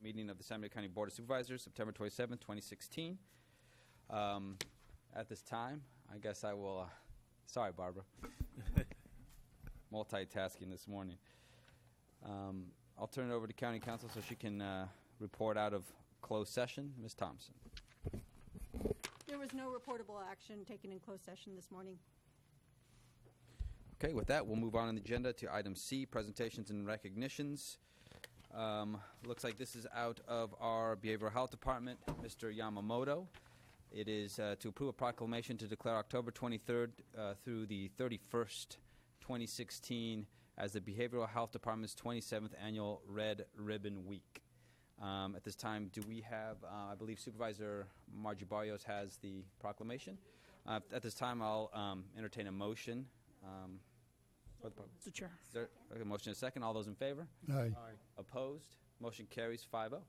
Meeting of the San Benito County Board of Supervisors, September 27th, 2016. At this time, I guess I will, sorry, Barbara, multitasking this morning. I'll turn it over to County Council so she can report out of closed session. Ms. Thompson. There was no reportable action taken in closed session this morning. Okay, with that, we'll move on the agenda to item C, presentations and recognitions. Looks like this is out of our Behavioral Health Department, Mr. Yamamoto. It is to approve a proclamation to declare October 23rd through the 31st, 2016 as the Behavioral Health Department's 27th Annual Red Ribbon Week. At this time, do we have, I believe Supervisor Margie Barrios has the proclamation. At this time, I'll entertain a motion. Mr. Chair. Is there a motion and a second? All those in favor? Aye. Opposed? Motion carries 5-0.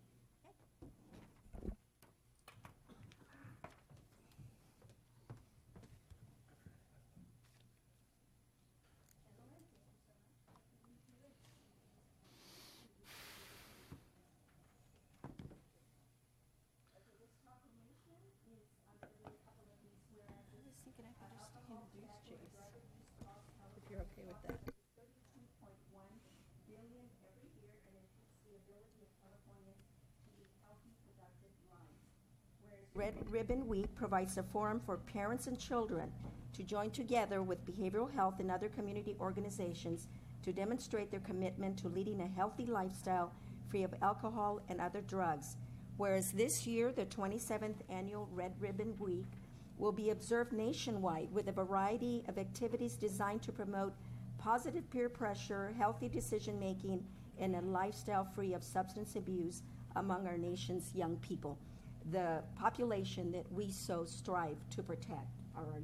If you're okay with that. Red Ribbon Week provides a forum for parents and children to join together with behavioral health and other community organizations to demonstrate their commitment to leading a healthy lifestyle free of alcohol and other drugs. Whereas this year, the 27th Annual Red Ribbon Week will be observed nationwide with a variety of activities designed to promote positive peer pressure, healthy decision-making, and a lifestyle free of substance abuse among our nation's young people. The population that we so strive to protect are our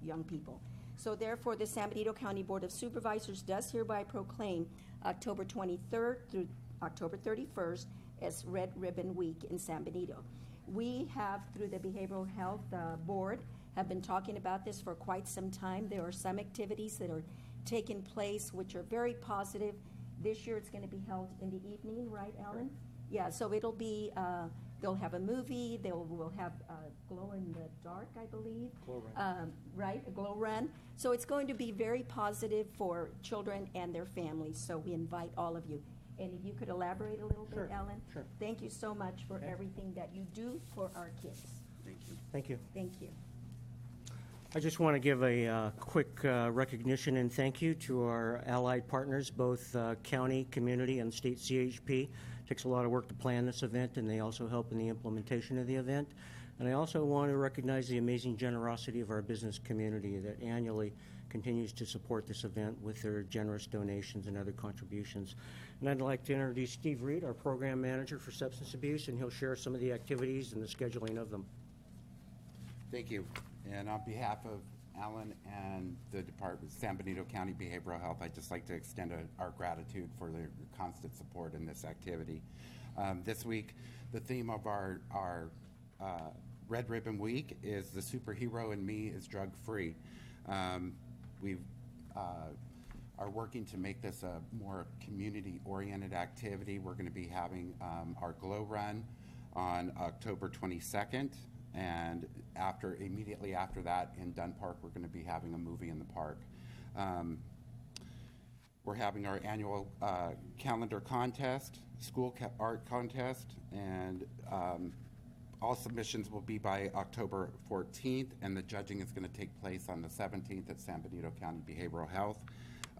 young people. So therefore, the San Benito County Board of Supervisors does hereby proclaim October 23rd through October 31st as Red Ribbon Week in San Benito. We have, through the Behavioral Health Board, have been talking about this for quite some time. There are some activities that are taking place which are very positive. This year it's going to be held in the evening, right, Alan? Yeah, so it'll be, they'll have a movie, we'll have glow in the dark, I believe. Glow run. Right, a glow run. So it's going to be very positive for children and their families, so we invite all of you. And if you could elaborate a little bit, Alan? Sure. Thank you so much for everything that you do for our kids. Thank you. Thank you. Thank you. I just want to give a quick recognition and thank you to our allied partners, both county, community, and state CHP. It takes a lot of work to plan this event, and they also help in the implementation of the event. And I also want to recognize the amazing generosity of our business community that annually continues to support this event with their generous donations and other contributions. And I'd like to introduce Steve Reed, our program manager for substance abuse, and he'll share some of the activities and the scheduling of them. Thank you. And on behalf of Alan and the Department, San Benito County Behavioral Health, I'd just like to extend our gratitude for their constant support in this activity. This week, the theme of our Red Ribbon Week is The Superhero in Me is Drug-Free. We are working to make this a more community-oriented activity. We're going to be having our Glow Run on October 22nd. And immediately after that, in Dunn Park, we're going to be having a movie in the park. We're having our annual calendar contest, school art contest, and all submissions will be by October 14th, and the judging is going to take place on the 17th at San Benito County Behavioral Health.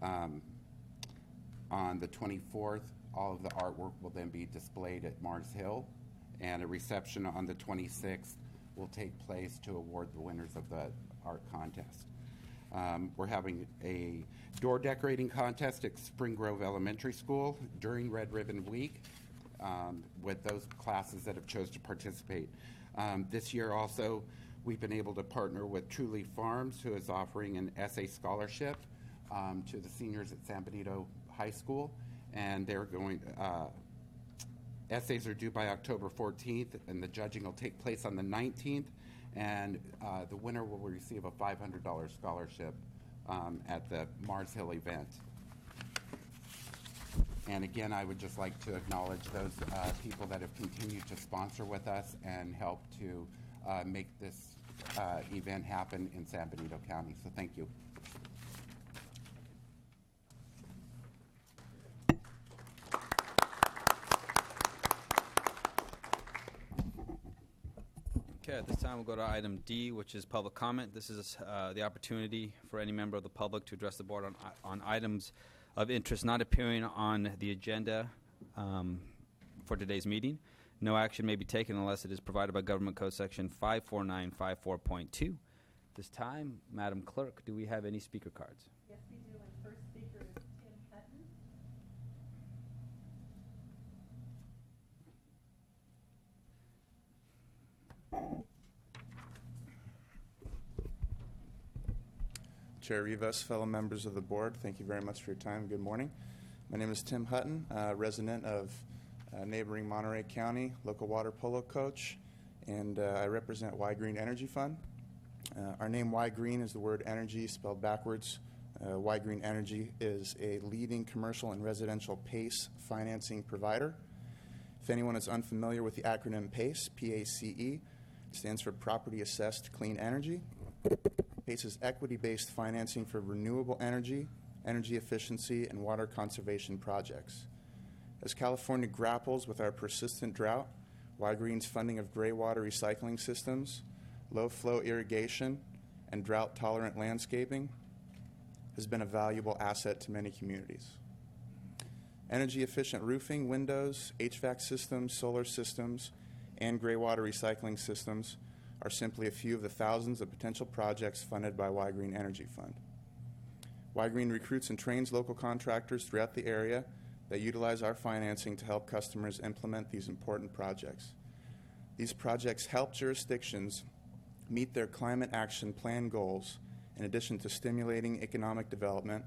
On the 24th, all of the artwork will then be displayed at Mars Hill, and a reception on the 26th will take place to award the winners of the art contest. We're having a door decorating contest at Spring Grove Elementary School during Red Ribbon Week with those classes that have chosen to participate. This year also, we've been able to partner with Truly Farms, who is offering an essay scholarship to the seniors at San Benito High School, and they're going essays are due by October 14th, and the judging will take place on the 19th, and the winner will receive a $500 scholarship at the Mars Hill event. And again, I would just like to acknowledge those people that have continued to sponsor with us and help to make this event happen in San Benito County. So thank you. Okay, at this time we'll go to item D, which is public comment. This is the opportunity for any member of the public to address the board on items of interest not appearing on the agenda for today's meeting. No action may be taken unless it is provided by Government Code Section 54954.2. This time, Madam Clerk, do we have any speaker cards? Yes, we do, and first speaker is Tim Hutton. Chair Rivas, fellow members of the board, thank you very much for your time. Good morning. My name is Tim Hutton, resident of neighboring Monterey County, local water polo coach, and I represent Y Green Energy Fund. Our name Y Green is the word energy spelled backwards. Y Green Energy is a leading commercial and residential PACE financing provider. If anyone is unfamiliar with the acronym PACE, P-A-C-E, it stands for Property Assessed Clean Energy. PACE is equity-based financing for renewable energy, energy efficiency, and water conservation projects. As California grapples with our persistent drought, Y Green's funding of gray water recycling systems, low-flow irrigation, and drought-tolerant landscaping has been a valuable asset to many communities. Energy-efficient roofing, windows, HVAC systems, solar systems, and gray water recycling systems are simply a few of the thousands of potential projects funded by Y Green Energy Fund. Y Green recruits and trains local contractors throughout the area that utilize our financing to help customers implement these important projects. These projects help jurisdictions meet their climate action plan goals in addition to stimulating economic development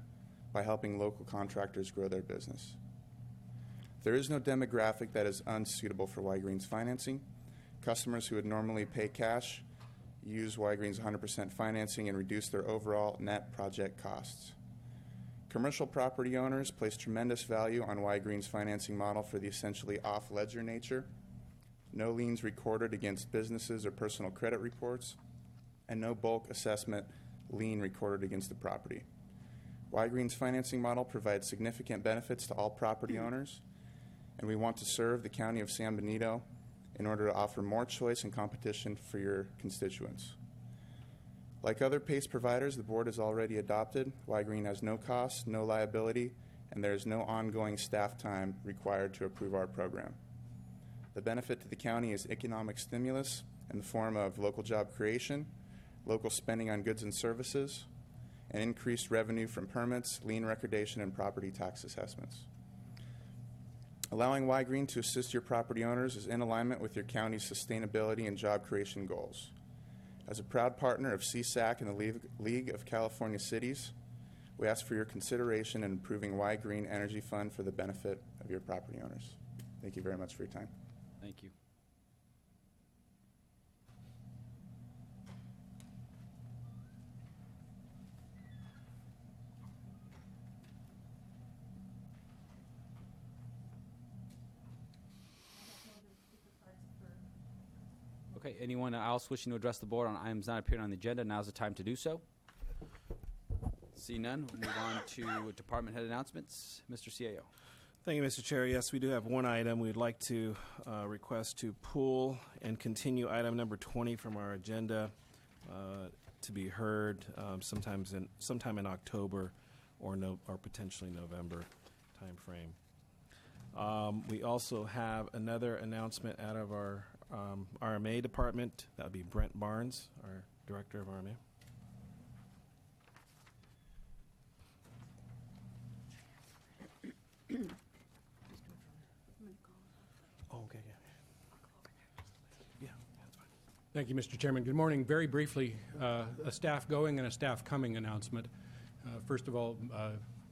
by helping local contractors grow their business. There is no demographic that is unsuitable for Y Green's financing. Customers who would normally pay cash use Y Green's 100% financing and reduce their overall net project costs. Commercial property owners place tremendous value on Y Green's financing model for the essentially off-ledger nature, no liens recorded against businesses or personal credit reports, and no bulk assessment lien recorded against the property. Y Green's financing model provides significant benefits to all property owners, and we want to serve the County of San Benito in order to offer more choice and competition for your constituents. Like other PACE providers the board has already adopted, Y Green has no cost, no liability, and there is no ongoing staff time required to approve our program. The benefit to the county is economic stimulus in the form of local job creation, local spending on goods and services, and increased revenue from permits, lien recordation, and property tax assessments. Allowing Y Green to assist your property owners is in alignment with your county's sustainability and job creation goals. As a proud partner of CSAC and the League of California Cities, we ask for your consideration in improving Y Green Energy Fund for the benefit of your property owners. Thank you very much for your time. Thank you. Okay, anyone else wishing to address the board on items not appearing on the agenda, now's the time to do so. See none, we'll move on to department head announcements. Mr. CAO. Thank you, Mr. Chair. Yes, we do have one item. We'd like to request to pull and continue item number 20 from our agenda to be heard sometime in October or potentially November time frame. We also have another announcement out of our RMA department. That would be Brent Barnes, our director of RMA. Okay, Yeah, that's fine. Thank you, Mr. Chairman. Good morning. Very briefly, a staff going and a staff coming announcement. First of all,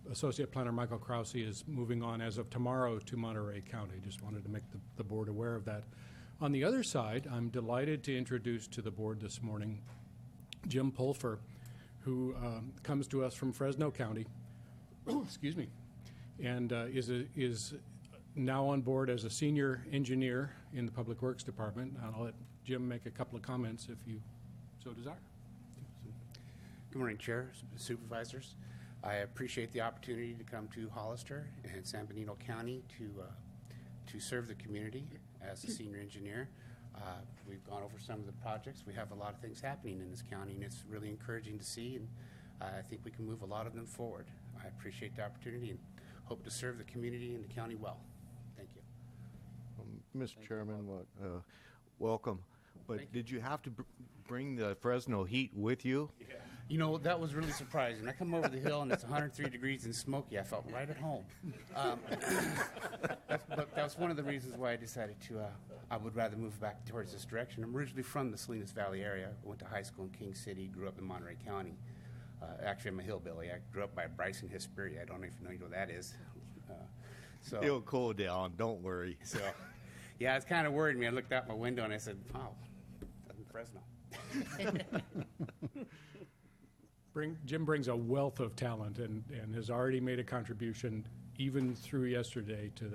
Associate Planner Michael Krause is moving on as of tomorrow to Monterey County. Just wanted to make the board aware of that. On the other side, I'm delighted to introduce to the board this morning Jim Pulfer, who comes to us from Fresno County. Excuse me. and is now on board as a senior engineer in the Public Works Department. And I'll let Jim make a couple of comments if you so desire. Good morning, Chair, Supervisors. I appreciate the opportunity to come to Hollister and San Benito County to serve the community as a senior engineer. We've gone over some of the projects. We have a lot of things happening in this county, and it's really encouraging to see, and I think we can move a lot of them forward. I appreciate the opportunity and hope to serve the community and the county well. Thank you. Mr. Chairman, welcome. But did you have to bring the Fresno heat with you? Yeah. You know, that was really surprising. I come over the hill and it's 103 degrees and smoky. I felt right at home. But that was one of the reasons why I decided I would rather move back towards this direction. I'm originally from the Salinas Valley area. I went to high school in King City, grew up in Monterey County. Actually, I'm a hillbilly. I grew up by Bryson, Hesperia. I don't even know what that is. It'll cool down, don't worry. So, yeah, it's kind of worried me. I looked out my window and I said, wow, that's in Fresno. Jim brings a wealth of talent and has already made a contribution even through yesterday to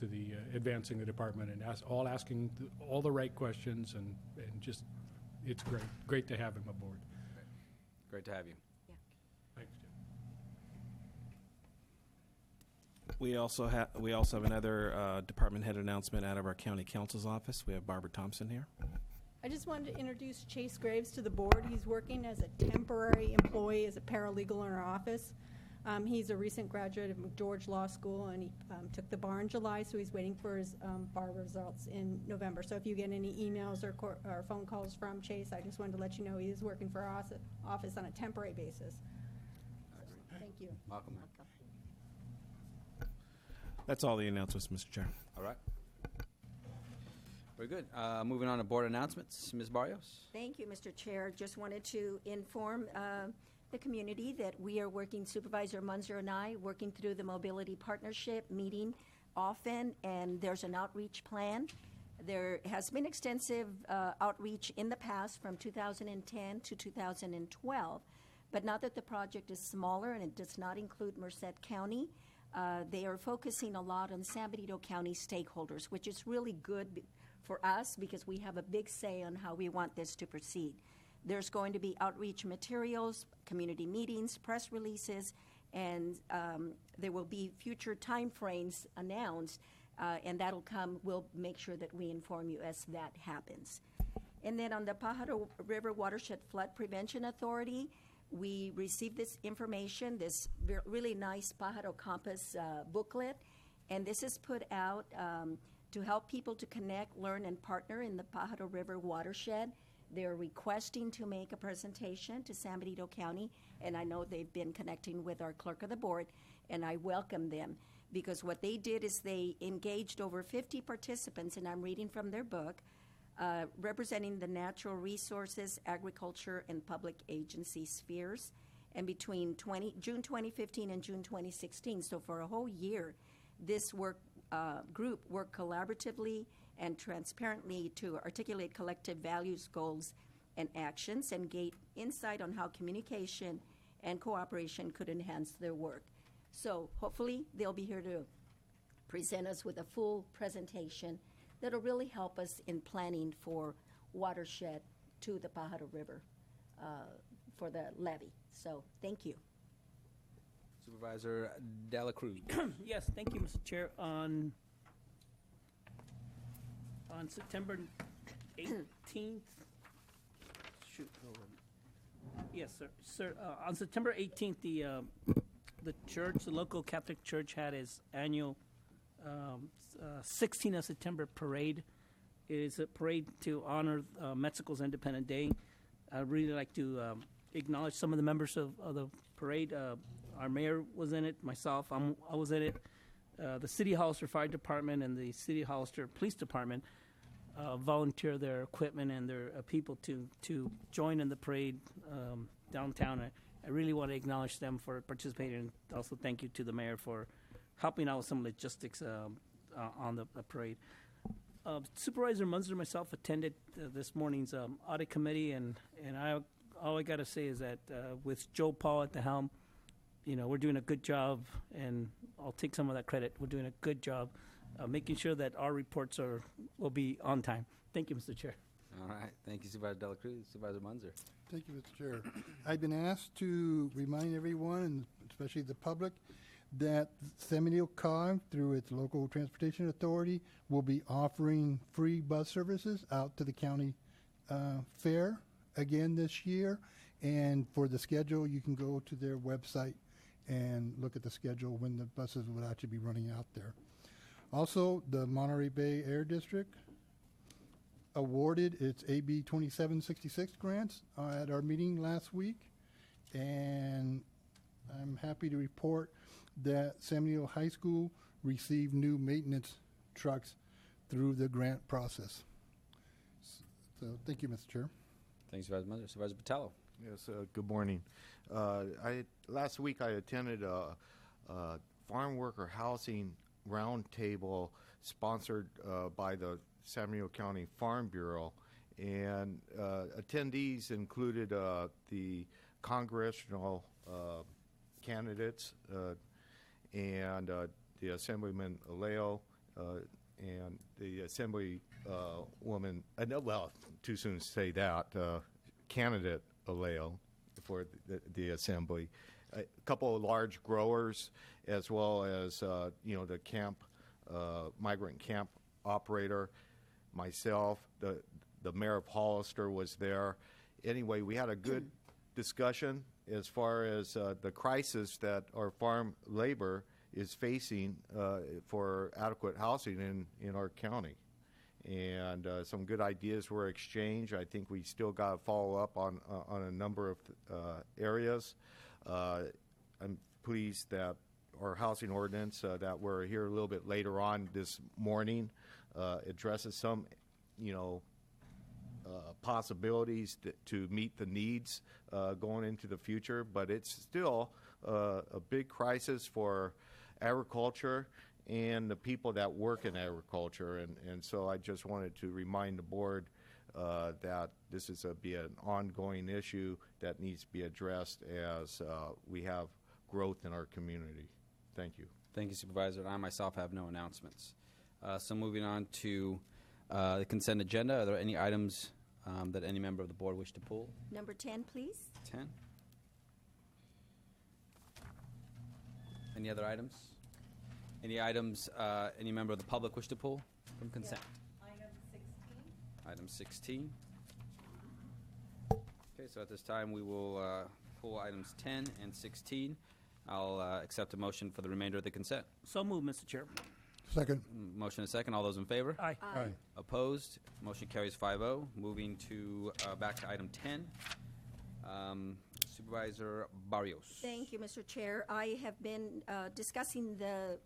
the advancing the department and asking all the right questions and just it's great to have him aboard. Great to have you. Yeah. Thanks, Jim. We also have another department head announcement out of our county counsel's office. We have Barbara Thompson here. I just wanted to introduce Chase Graves to the board. He's working as a temporary employee as a paralegal in our office. He's a recent graduate of McGeorge Law School, and he took the bar in July, so he's waiting for his bar results in November. So if you get any emails or phone calls from Chase, I just wanted to let you know he is working for our office on a temporary basis. Thank you. Welcome. That's all the announcements, Mr. Chair. All right. Very good. Moving on to board announcements. Ms. Barrios? Thank you, Mr. Chair. Just wanted to inform the community that we are working, Supervisor Munzer and I, working through the Mobility Partnership, meeting often, and there's an outreach plan. There has been extensive outreach in the past from 2010 to 2012, but now that the project is smaller and it does not include Merced County, they are focusing a lot on San Benito County stakeholders, which is really good for us because we have a big say on how we want this to proceed. There's going to be outreach materials, community meetings, press releases, and there will be future time frames announced, and that'll come. We'll make sure that we inform you as that happens. And then on the Pajaro River Watershed Flood Prevention Authority, we received this information, this really nice Pajaro Compass booklet, and this is put out to help people to connect, learn, and partner in the Pajaro River watershed. They're requesting to make a presentation to San Benito County, and I know they've been connecting with our clerk of the board, and I welcome them because what they did is they engaged over 50 participants, and I'm reading from their book, representing the natural resources, agriculture, and public agency spheres, and between June 2015 and June 2016, so for a whole year, this group worked collaboratively and transparently to articulate collective values, goals, and actions, and gain insight on how communication and cooperation could enhance their work. So hopefully they'll be here to present us with a full presentation that'll really help us in planning for watershed to the Pajaro River for the levee. So thank you. Supervisor Dela Cruz. Yes, thank you, Mr. Chair. On September 18th, yes, sir. On September 18th, the church, the local Catholic Church, had its annual 16th of September parade. It is a parade to honor Mexico's Independence Day. I'd really like to acknowledge some of the members of the parade. Our mayor was in it, myself, I was in it. The City Hollister Fire Department and the City Hollister Police Department volunteer their equipment and their people to join in the parade downtown. I really want to acknowledge them for participating, and also thank you to the mayor for helping out with some logistics on the parade. Supervisor Munzer and myself attended this morning's audit committee, and all I got to say is that with Joe Paul at the helm, we're doing a good job, and I'll take some of that credit. We're doing a good job making sure that our reports will be on time. Thank you, Mr. Chair. All right. Thank you, Supervisor Dela Cruz. Supervisor Munzer. Thank you, Mr. Chair. I've been asked to remind everyone, and especially the public, that San Benito COG, through its local transportation authority, will be offering free bus services out to the county fair again this year. And for the schedule, you can go to their website and look at the schedule when the buses would actually be running out there. Also, the Monterey Bay Air District awarded its AB 2766 grants at our meeting last week, and I'm happy to report that San Benito High School received new maintenance trucks through the grant process. So thank you, Mr. Chair. Thanks, Supervisor Munzer. Supervisor Patello. Yes, good morning. Last week I attended a farm worker housing roundtable sponsored by the San Benito County Farm Bureau, and attendees included the congressional candidates and the Assemblyman Aleo and the Assembly woman, well, too soon to say that, candidate Aleo for the Assembly, a couple of large growers, as well as the camp migrant camp operator, myself, the mayor of Hollister was there. Anyway, we had a good discussion as far as the crisis that our farm labor is facing for adequate housing in our county. And some good ideas were exchanged. I think we still got to follow up on a number of areas. I'm pleased that our housing ordinance that we're here a little bit later on this morning addresses some, possibilities to meet the needs going into the future. But it's still a big crisis for agriculture and the people that work in agriculture. And so I just wanted to remind the board that this is be an ongoing issue that needs to be addressed as we have growth in our community. Thank you. Thank you, Supervisor. I myself have no announcements. So moving on to the consent agenda. Are there any items that any member of the board wish to pull? Number 10, please. 10. Any other items? Any items any member of the public wish to pull from consent? Item 16. Item 16. Okay, so at this time we will pull items 10 and 16. I'll accept a motion for the remainder of the consent. So moved, Mr. Chair. Second. Motion and second. All those in favor? Aye. Aye. Opposed? Motion carries 5-0. Moving to back to item 10. Supervisor Barrios. Thank you, Mr. Chair. I have been discussing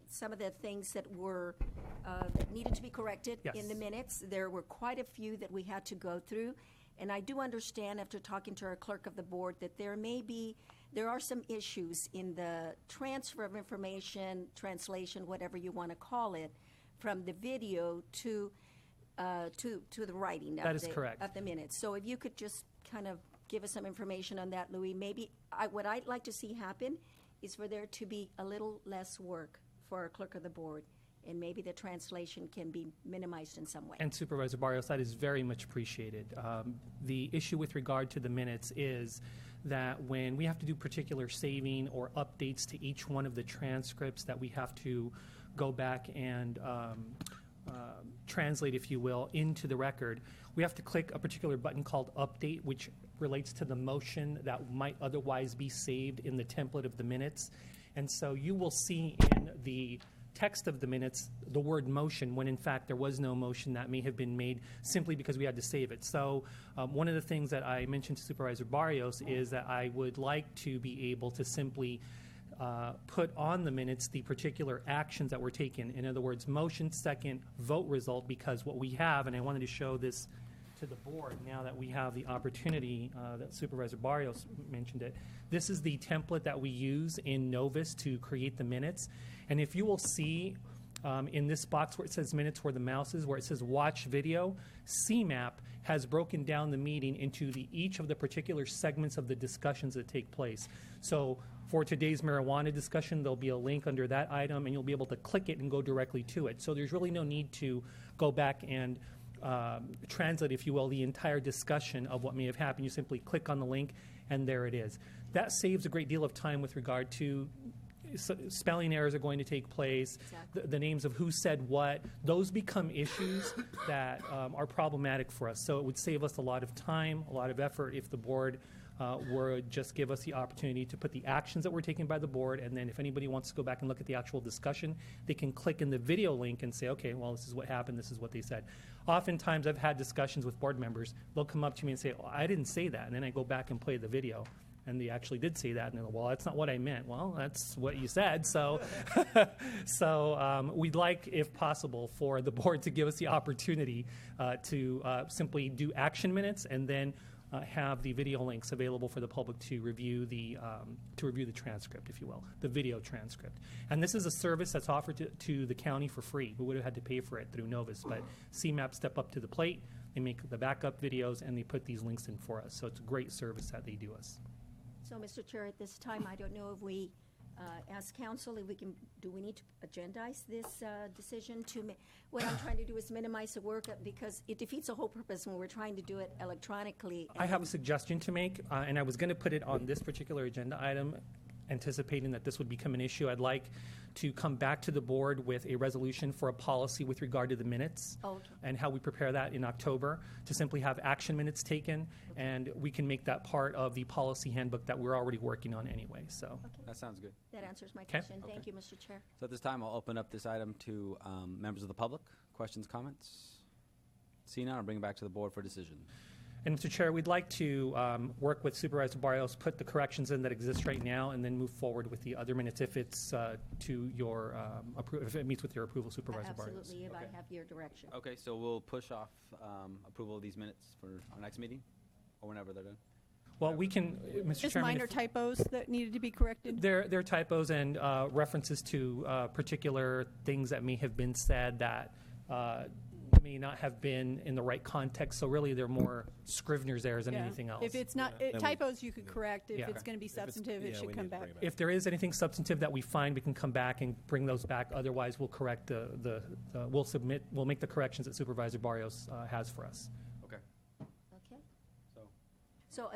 some of the things that were that needed to be corrected in the minutes. There were quite a few that we had to go through, and I do understand after talking to our clerk of the board that there are some issues in the transfer of information, translation, whatever you want to call it, from the video to the writing That is correct. of the minutes. So if you could just kind of give us some information on that, Louis. Maybe what I'd like to see happen is for there to be a little less work for our clerk of the board, and maybe the translation can be minimized in some way. And Supervisor Barrios, that is very much appreciated. The issue with regard to the minutes is that when we have to do particular saving or updates to each one of the transcripts that we have to go back and translate, if you will, into the record, we have to click a particular button called Update, which relates to the motion that might otherwise be saved in the template of the minutes. And so you will see in the text of the minutes the word motion when in fact there was no motion that may have been made simply because we had to save it. So one of the things that I mentioned to Supervisor Barrios is that I would like to be able to simply put on the minutes the particular actions that were taken. In other words, motion, second, vote result, because what we have, and I wanted to show this to the board now that we have the opportunity that Supervisor Barrios mentioned it. This is the template that we use in Novus to create the minutes. And if you will see in this box where it says minutes, where the mouse is, where it says watch video, CMAP has broken down the meeting into each of the particular segments of the discussions that take place. So For today's marijuana discussion, there'll be a link under that item, and you'll be able to click it and go directly to it. So there's really no need to go back and translate, if you will, the entire discussion of what may have happened. You simply click on the link, and there it is. That saves a great deal of time with regard to spelling errors are going to take place, the names of who said what. Those become issues that are problematic for us. So it would save us a lot of time, a lot of effort if the board would just give us the opportunity to put the actions that were taken by the board, and then if anybody wants to go back and look at the actual discussion, they can click in the video link and say, okay, well, this is what happened, this is what they said. Oftentimes, I've had discussions with board members. They'll come up to me and say, oh, I didn't say that, and then I go back and play the video, and they actually did say that, and they're like, well, that's not what I meant. Well, that's what you said, so we'd like, if possible, for the board to give us the opportunity to simply do action minutes and then have the video links available for the public to review the transcript, if you will, the video transcript. And this is a service that's offered to the county for free. We would have had to pay for it through Novus, but CMAP step up to the plate. They make the backup videos, and they put these links in for us. So it's a great service that they do us. So, Mr. Chair, at this time, I don't know if we ask council if we can, do we need to agendize this decision to, what I'm trying to do is minimize the work because it defeats the whole purpose when we're trying to do it electronically. I have a suggestion to make, and I was going to put it on this particular agenda item, anticipating that this would become an issue. I'd like to come back to the board with a resolution for a policy with regard to the minutes and how we prepare that in October, to simply have action minutes taken, and we can make that part of the policy handbook that we're already working on anyway. So that sounds good. That answers my question. Thank you, Mr. Chair. So at this time, I'll open up this item to members of the public. Questions, comments? Seeing none, I'll bring it back to the board for decision. And Mr. Chair, we'd like to work with Supervisor Barrios, put the corrections in that exist right now, and then move forward with the other minutes if it's to your if it meets with your approval, Supervisor Barrios. Absolutely, if I have your direction. Okay, so we'll push off approval of these minutes for our next meeting, or whenever they're done. Well, we can, Mr. Just Chairman. minor typos that needed to be corrected? There are typos and references to particular things that may have been said that may not have been in the right context. So really, they're more Scrivener's errors than anything else. If it's not typos, you could correct. If it's going to be substantive, it should come back. If there is anything substantive that we find, we can come back and bring those back. Otherwise, we'll correct we'll make the corrections that Supervisor Barrios has for us. Okay. Okay. So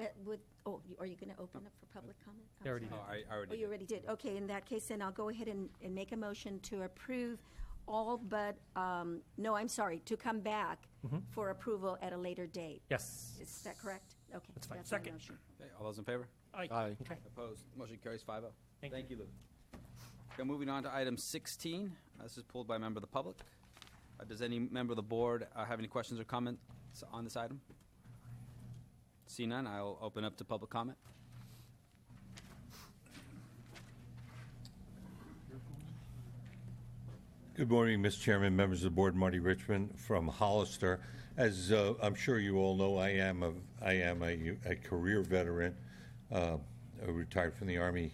are you going to open up for public comment? I already did. I already did. You already did. Okay, in that case, then I'll go ahead and make a motion to approve all but, to come back for approval at a later date. Yes. Is that correct? Okay. That's fine. My Second. motion. Okay, all those in favor? Aye. Okay. Opposed? Motion carries 5-0. Thank you, Lou. Okay, moving on to item 16. This is pulled by a member of the public. Does any member of the board have any questions or comments on this item? See none, I'll open up to public comment. Good morning, Mr. Chairman, members of the board. Marty Richmond from Hollister. As I'm sure you all know, I am a career veteran. I retired from the Army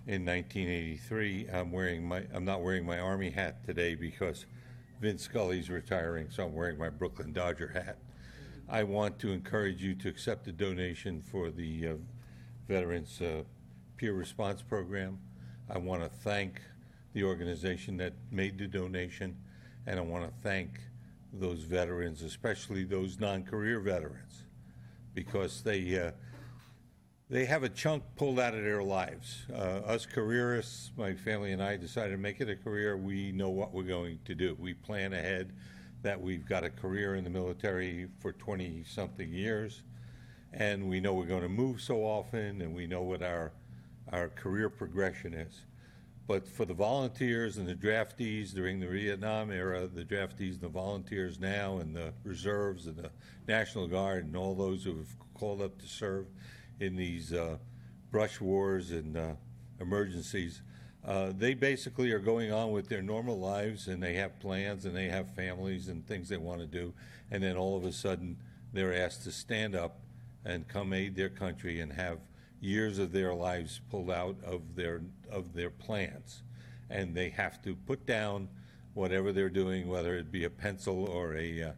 in 1983. I'm not wearing my Army hat today because Vince Scully's retiring, so I'm wearing my Brooklyn Dodger hat. I want to encourage you to accept a donation for the Veterans Peer Response Program. I want to thank the organization that made the donation, and I want to thank those veterans, especially those non-career veterans, because they have a chunk pulled out of their lives. Us careerists, my family and I decided to make it a career. We know what we're going to do. We plan ahead that we've got a career in the military for 20-something years, and we know we're going to move so often, and we know what our career progression is. But for the volunteers and the draftees during the Vietnam era, the draftees and the volunteers now, and the reserves and the National Guard and all those who have called up to serve in these brush wars and emergencies, they basically are going on with their normal lives, and they have plans and they have families and things they want to do, and then all of a sudden they're asked to stand up and come aid their country and have years of their lives pulled out of their plans, and they have to put down whatever they're doing, whether it be a pencil or a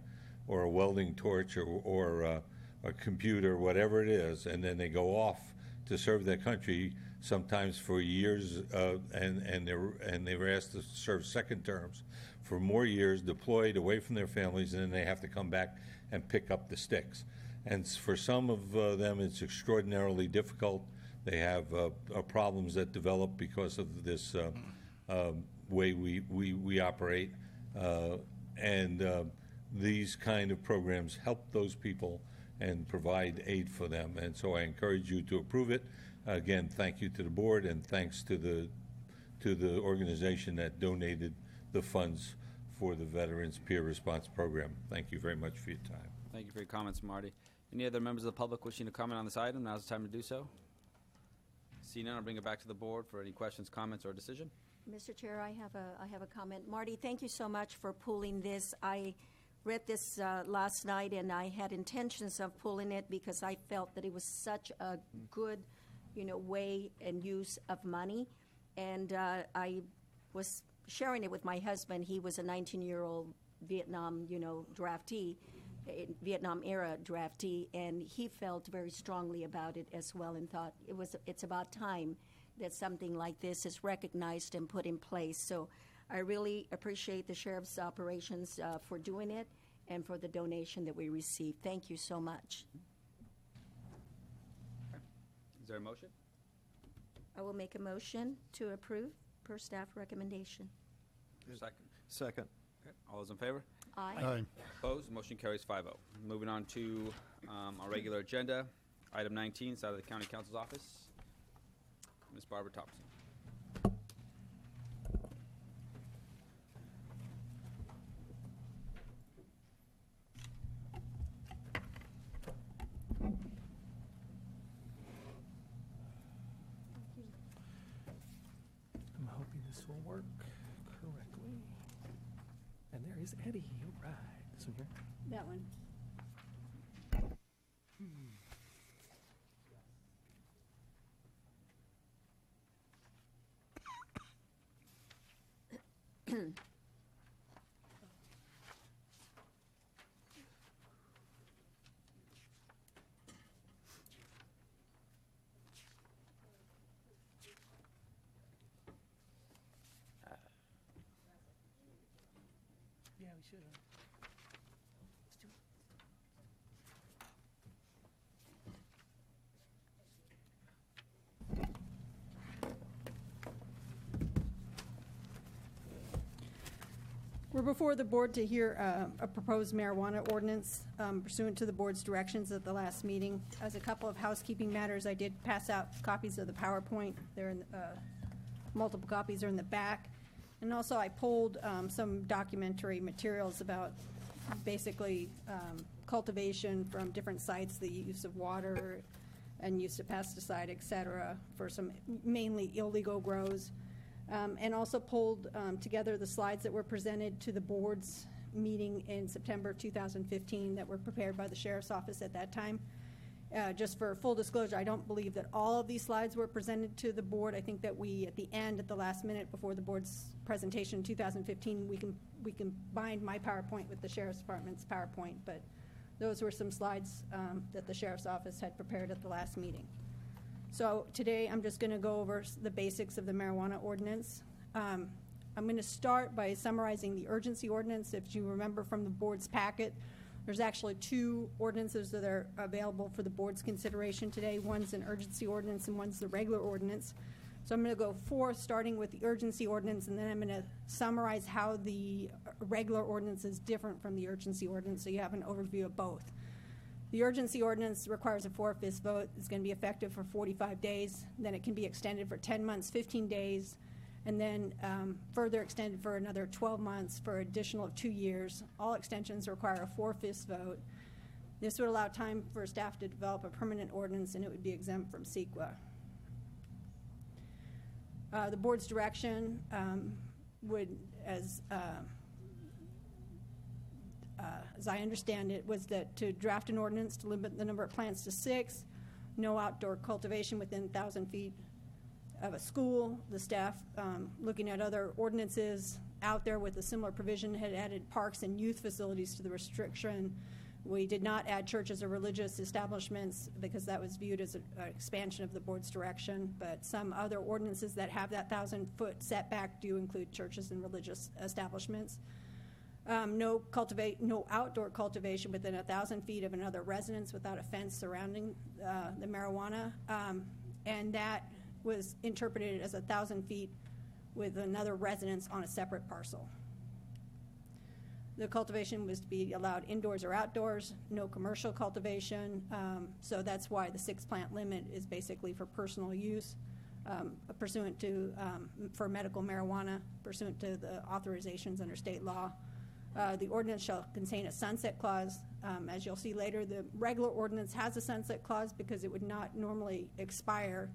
welding torch or a computer, whatever it is, and then they go off to serve their country sometimes for years, and they were asked to serve second terms for more years, deployed away from their families, and then they have to come back and pick up the sticks. And for some of them, it's extraordinarily difficult. They have problems that develop because of this way we operate. And these kind of programs help those people and provide aid for them. And so I encourage you to approve it. Again, thank you to the board, and thanks to the organization that donated the funds for the Veterans Peer Response Program. Thank you very much for your time. Thank you for your comments, Marty. Any other members of the public wishing to comment on this item? Now's the time to do so. See none, I'll bring it back to the board for any questions, comments, or decision. Mr. Chair, I have a comment. Marty, thank you so much for pulling this. I read this last night, and I had intentions of pulling it because I felt that it was such a good, way and use of money. And I was sharing it with my husband. He was a 19-year-old Vietnam, draftee, Vietnam-era draftee, and he felt very strongly about it as well and thought it's about time that something like this is recognized and put in place. So I really appreciate the Sheriff's Operations for doing it and for the donation that we received. Thank you so much. Is there a motion? I will make a motion to approve per staff recommendation. Second. Second. Okay. All those in favor? Aye. Aye. Opposed? Motion carries 5-0. Moving on to our regular agenda. Item 19 is out of the County Council's office. Ms. Barbara Thompson. I'm hoping this will work correctly. And there is Eddie. All right. This one here. That one. Yeah, we should have. Let's do it. We're before the board to hear a proposed marijuana ordinance pursuant to the board's directions at the last meeting. As a couple of housekeeping matters, I did pass out copies of the PowerPoint. They're in, multiple copies are in the back. And also I pulled some documentary materials about basically cultivation from different sites, the use of water and use of pesticide, et cetera, for some mainly illegal grows. And also pulled together the slides that were presented to the board's meeting in September 2015 that were prepared by the Sheriff's Office at that time. Just for full disclosure, I don't believe that all of these slides were presented to the board. I think that we, at the end, at the last minute before the board's presentation in 2015, we combined my PowerPoint with the Sheriff's Department's PowerPoint, but those were some slides that the Sheriff's Office had prepared at the last meeting. So today I'm just going to go over the basics of the marijuana ordinance. I'm going to start by summarizing the urgency ordinance. If you remember from the board's packet, there's actually two ordinances that are available for the board's consideration today. One's an urgency ordinance and one's the regular ordinance. So I'm going to go forth starting with the urgency ordinance, and then I'm going to summarize how the regular ordinance is different from the urgency ordinance so you have an overview of both. The urgency ordinance requires a 4/5 vote. It's going to be effective for 45 days. Then it can be extended for 10 months, 15 days, and then further extended for another 12 months for an additional 2 years. All extensions require a 4/5 vote. This would allow time for staff to develop a permanent ordinance, and it would be exempt from CEQA. The board's direction would, as I understand it, was that to draft an ordinance to limit the number of plants to 6, no outdoor cultivation within 1,000 feet of a school. The staff, looking at other ordinances out there with a similar provision, had added parks and youth facilities to the restriction, We did not add churches or religious establishments because that was viewed as an expansion of the board's direction, but some other ordinances that have that 1,000-foot setback do include churches and religious establishments. No outdoor cultivation within 1,000 feet of another residence without a fence surrounding the marijuana, and that was interpreted as 1,000 feet with another residence on a separate parcel. The cultivation was to be allowed indoors or outdoors, no commercial cultivation, so that's why the 6-plant limit is basically for personal use, pursuant to, for medical marijuana, pursuant to the authorizations under state law. The ordinance shall contain a sunset clause. As you'll see later, the regular ordinance has a sunset clause because it would not normally expire.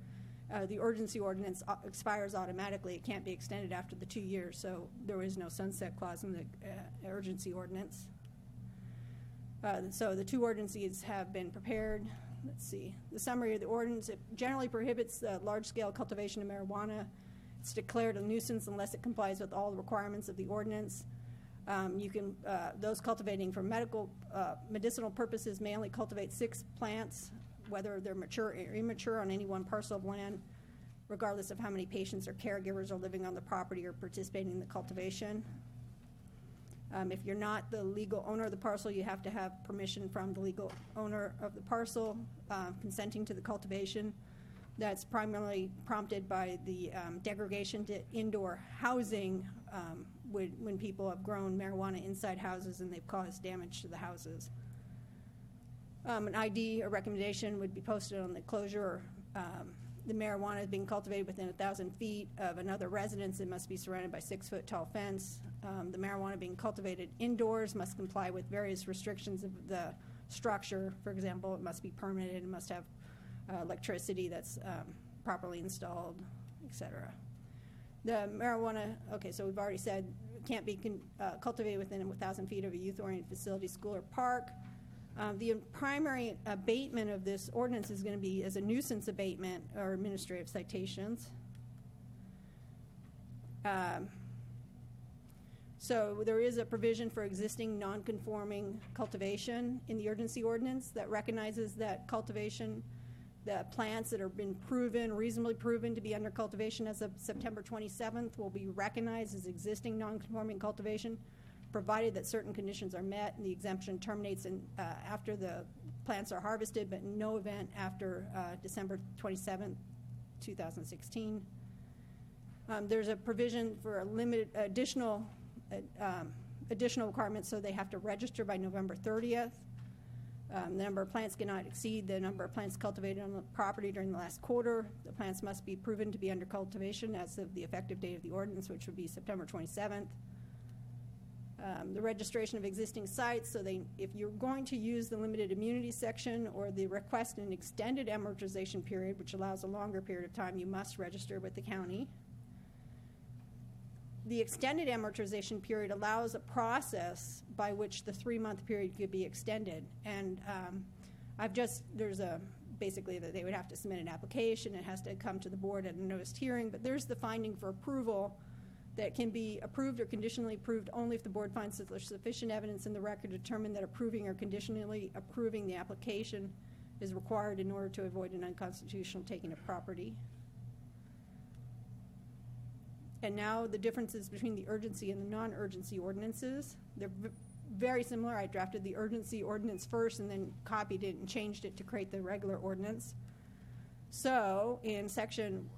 The urgency ordinance expires automatically. It can't be extended after the 2 years, so there is no sunset clause in the urgency ordinance. So the 2 ordinances have been prepared. Let's see. The summary of the ordinance, it generally prohibits large-scale cultivation of marijuana. It's declared a nuisance unless it complies with all the requirements of the ordinance. Those cultivating for medicinal purposes may only cultivate 6 plants, whether they're mature or immature, on any one parcel of land, regardless of how many patients or caregivers are living on the property or participating in the cultivation. If you're not the legal owner of the parcel, you have to have permission from the legal owner of the parcel consenting to the cultivation. That's primarily prompted by the degradation to indoor housing when people have grown marijuana inside houses and they've caused damage to the houses. An ID or recommendation would be posted on the closure. The marijuana is being cultivated within 1,000 feet of another residence. It must be surrounded by 6-foot tall fence. The marijuana being cultivated indoors must comply with various restrictions of the structure. For example, it must be permitted. It must have electricity that's properly installed, etc. The marijuana, okay, so we've already said can't be cultivated within 1,000 feet of a youth-oriented facility, school, or park. The primary abatement of this ordinance is going to be as a nuisance abatement or administrative citations. So there is a provision for existing non-conforming cultivation in the urgency ordinance that recognizes that cultivation, the plants that have been reasonably proven to be under cultivation as of September 27th will be recognized as existing non-conforming cultivation, provided that certain conditions are met, and the exemption terminates after the plants are harvested, but in no event after December 27, 2016. There's a provision for a limited additional requirements, so they have to register by November 30th. The number of plants cannot exceed the number of plants cultivated on the property during the last quarter. The plants must be proven to be under cultivation as of the effective date of the ordinance, which would be September 27th. The registration of existing sites, so if you're going to use the limited immunity section or the request an extended amortization period, which allows a longer period of time, you must register with the county. The extended amortization period allows a process by which the 3-month period could be extended. And basically that they would have to submit an application. It has to come to the board at a noticed hearing, but there's the finding for approval that can be approved or conditionally approved only if the board finds that there's sufficient evidence in the record to determine that approving or conditionally approving the application is required in order to avoid an unconstitutional taking of property. And now the differences between the urgency and the non-urgency ordinances. They're very similar. I drafted the urgency ordinance first and then copied it and changed it to create the regular ordinance. So in section,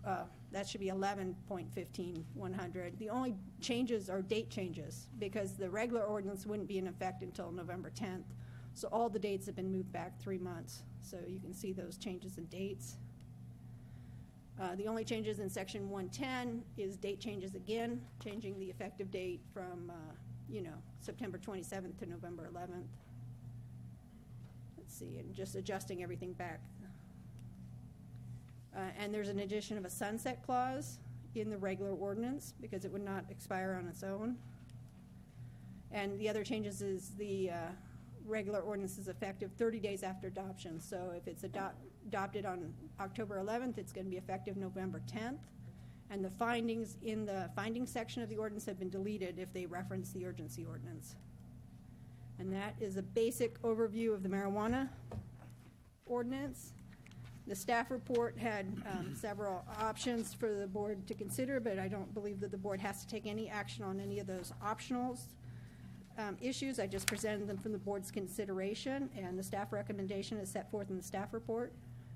that should be 11.15.100, the only changes are date changes because the regular ordinance wouldn't be in effect until November 10th. So all the dates have been moved back 3 months. So you can see those changes in dates. The only changes in section 110 is date changes again, changing the effective date from, September 27th to November 11th. Let's see, and just adjusting everything back. And there's an addition of a sunset clause in the regular ordinance because it would not expire on its own. And the other changes is the regular ordinance is effective 30 days after adoption. So if it's adopted on October 11th, it's going to be effective November 10th. And the findings in the findings section of the ordinance have been deleted if they reference the urgency ordinance. And that is a basic overview of the marijuana ordinance. The staff report had several options for the board to consider, but I don't believe that the board has to take any action on any of those optionals issues. I just presented them from the board's consideration, and the staff recommendation is set forth in the staff report,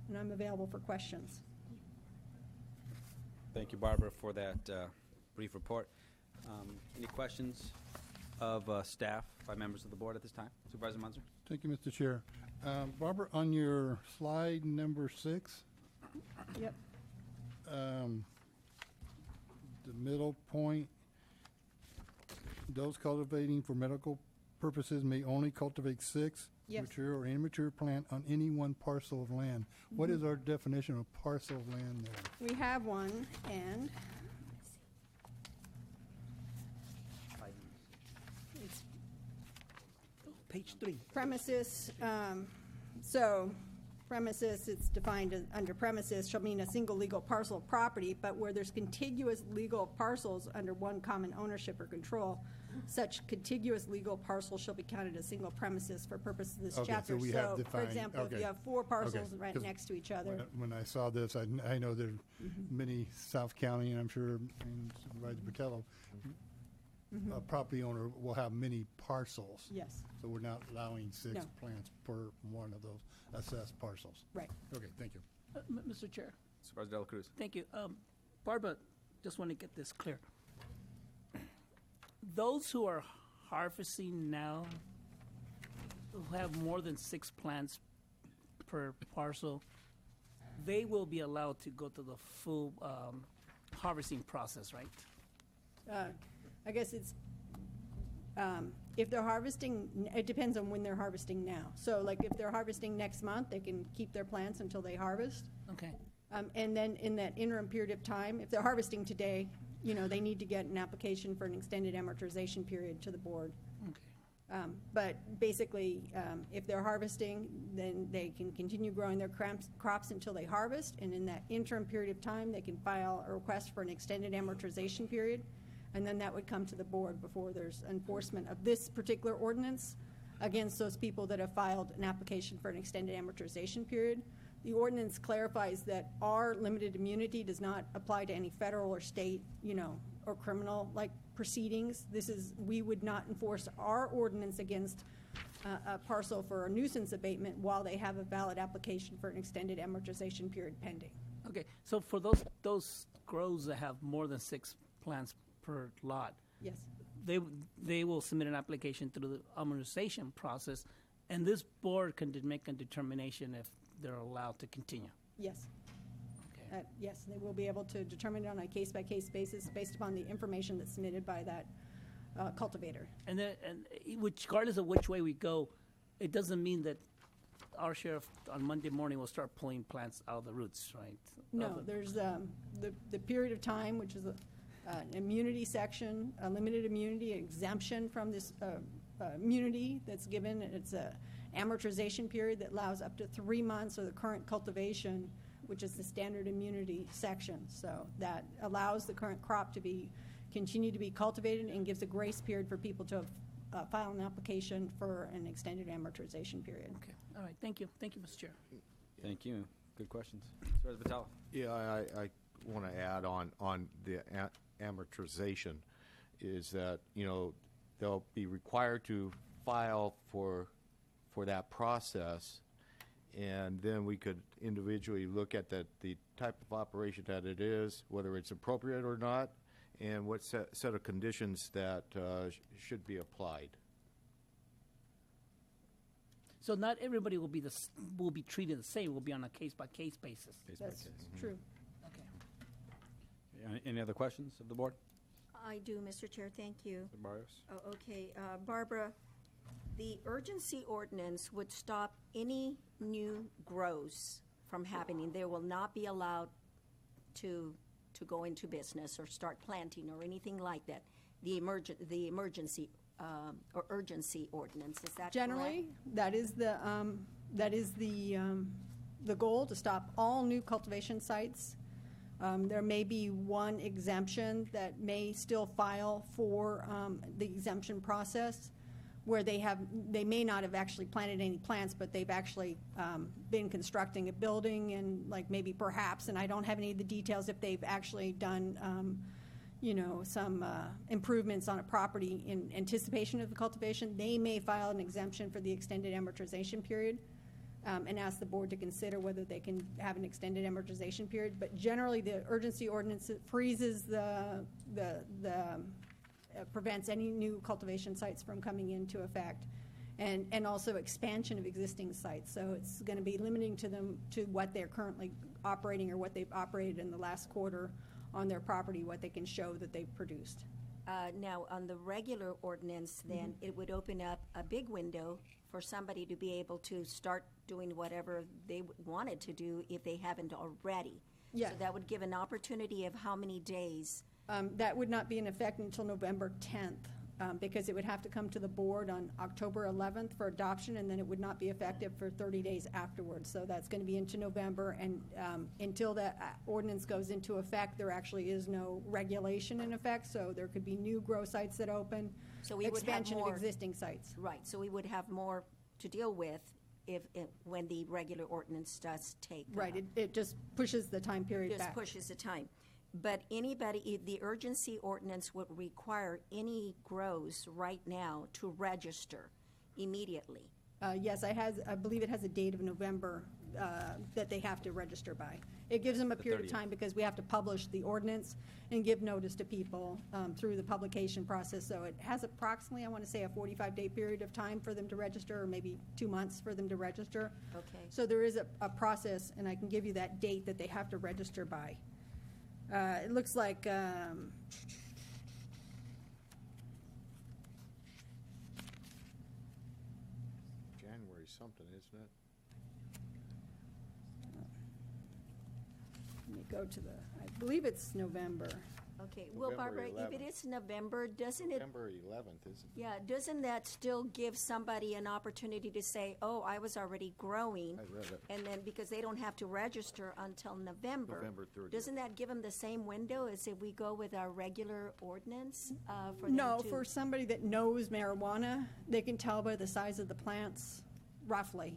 and I'm available for questions. Thank you, Barbara, for that brief report. Any questions of staff by members of the board at this time? Supervisor Munzer? Thank you, Mr. Chair. Barbara, on your slide number 6, Yep. the middle point, those cultivating for medical purposes may only cultivate 6 Yes. mature or immature plant on any one parcel of land. What is our definition of parcel of land there? We have one, and it's Page 3. premises, so premises, it's defined under premises shall mean a single legal parcel of property, but where there's contiguous legal parcels under one common ownership or control, such contiguous legal parcels shall be counted as single premises for purposes of this Okay, so chapter. we have For defined- example, if okay. you have 4 parcels Okay, right 'cause next to each other, When I saw this, I know there are many South County, and I'm sure and Supervisor Botello, a property owner will have many parcels. yes, So we're not allowing 6 No. plants per one of those assessed parcels. right. Okay, thank you. Mr. Chair, Supervisor De La Cruz? thank you. Barbara, just want to get this clear. Those who are harvesting now, who have more than 6 plants per parcel, they will be allowed to go to the full harvesting process, right? I guess it's, if they're harvesting, it depends on when they're harvesting now. So like if they're harvesting next month, they can keep their plants until they harvest. Okay. And then in that interim period of time, if they're harvesting today, they need to get an application for an extended amortization period to the board. Okay. But basically, if they're harvesting, then they can continue growing their crops until they harvest, and in that interim period of time, they can file a request for an extended amortization period, and then that would come to the board before there's enforcement of this particular ordinance against those people that have filed an application for an extended amortization period. The ordinance clarifies that our limited immunity does not apply to any federal or state, or criminal-like proceedings. We would not enforce our ordinance against a parcel for a nuisance abatement while they have a valid application for an extended amortization period pending. Okay, so for those grows that have more than 6 plants per lot, Yes, they will submit an application through the amortization process, and this board can make a determination if they're allowed to continue. yes. Okay. Yes, they will be able to determine it on a case-by-case basis based upon the information that's submitted by that cultivator. And regardless of which way we go, it doesn't mean that our sheriff on Monday morning will start pulling plants out of the roots, right? No, there's the period of time, which is an immunity section, a limited immunity exemption from this immunity that's given. It's a amortization period that allows up to 3 months of the current cultivation, which is the standard immunity section. So that allows the current crop to continue to be cultivated and gives a grace period for people to file an application for an extended amortization period. Okay, all right, thank you, Mr. Chair. Thank you. Good questions. Supervisor Vitale? Yeah, I want to add on the amortization is that, they'll be required to file for that process, and then we could individually look at the type of operation that it is, whether it's appropriate or not, and what set of conditions that should be applied. So not everybody will be treated the same. Will be on a case-by-case basis. That's true. Okay. Any other questions of the board? I do, Mr. Chair, thank you. Mr. Barrios? Oh, okay, Barbara, the urgency ordinance would stop any new grows from happening. They will not be allowed to go into business or start planting or anything like that. The emergency or urgency ordinance, is that Generally, correct? that is the goal, to stop all new cultivation sites. There may be one exemption that may still file for the exemption process, where they may not have actually planted any plants, but they've actually been constructing a building and like maybe perhaps, and I don't have any of the details, if they've actually done some improvements on a property in anticipation of the cultivation, they may file an exemption for the extended amortization period and ask the board to consider whether they can have an extended amortization period. But generally, the urgency ordinance freezes prevents any new cultivation sites from coming into effect, and also expansion of existing sites. So it's going to be limiting to them to what they're currently operating or what they've operated in the last quarter on their property, what they can show that they've produced. Now, on the regular ordinance, then it would open up a big window for somebody to be able to start doing whatever they wanted to do if they haven't already. Yeah. So that would give an opportunity of how many days? That would not be in effect until November 10th, because it would have to come to the board on October 11th for adoption, and then it would not be effective for 30 days afterwards. So that's going to be into November, and until that ordinance goes into effect, there actually is no regulation in effect, so there could be new grow sites that open, So we would have expansion more, of existing sites. Right, so we would have more to deal with when the regular ordinance does take. Right, it just pushes the time period Just back. pushes the time. But the urgency ordinance would require any grows right now to register immediately. Yes, I believe it has a date of November that they have to register by. It gives them a period of 30th. time because we have to publish the ordinance and give notice to people through the publication process. So it has approximately, I want to say, a 45-day period of time for them to register, or maybe 2 months for them to register. Okay. So there is a process, and I can give you that date that they have to register by. It looks like January something, isn't it? let me go to I believe it's November. Okay, well, November Barbara, if it 11th. is November, doesn't it, November 11th, isn't it? yeah, doesn't that still give somebody an opportunity to say, oh, I was already growing? I read it. And then, because they don't have to register until November. November 30th. Doesn't that give them the same window as if we go with our regular ordinance for them No, to? for somebody that knows marijuana, they can tell by the size of the plants, roughly,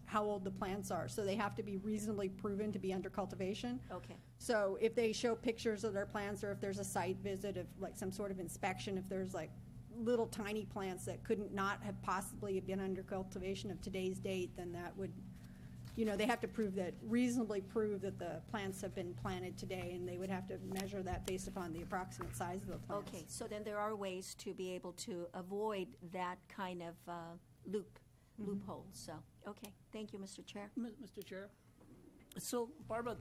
how old the plants are. So they have to be reasonably proven to be under cultivation. Okay. So if they show pictures of their plants, or if there's a site visit of like some sort of inspection, if there's like little tiny plants that couldn't not have possibly been under cultivation of today's date, then that would, they have to reasonably prove that the plants have been planted today, and they would have to measure that based upon the approximate size of the plants. Okay, so then there are ways to be able to avoid that kind of loophole. So, okay, thank you, Mr. Chair. Mr. Chair. So, Barbara,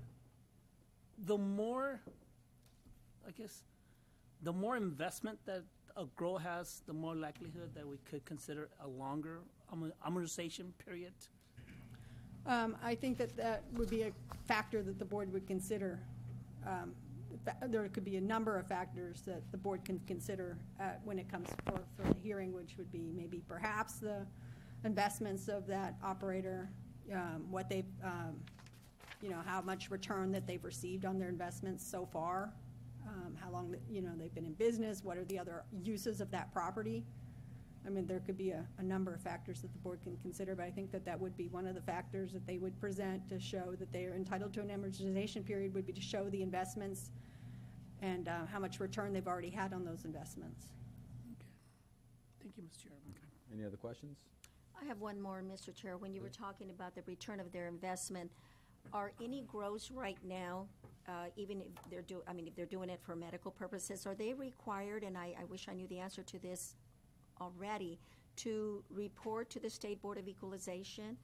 the more investment that a grow has, the more likelihood that we could consider a longer amortization period. I think that would be a factor that the board would consider. There could be a number of factors that the board can consider when it comes for the hearing, which would be maybe perhaps the investments of that operator, what they've, how much return that they've received on their investments so far, how long they've been in business, what are the other uses of that property. I mean, there could be a number of factors that the board can consider, but I think that would be one of the factors that they would present to show that they are entitled to an amortization period, would be to show the investments and how much return they've already had on those investments. Okay. Thank you, Mr. Chair. Any other questions? I have one more, Mr. Chair. When you were talking about the return of their investment, are any grows right now, even if they're doing it for medical purposes, are they required, and I wish I knew the answer to this already, to report to the State Board of Equalization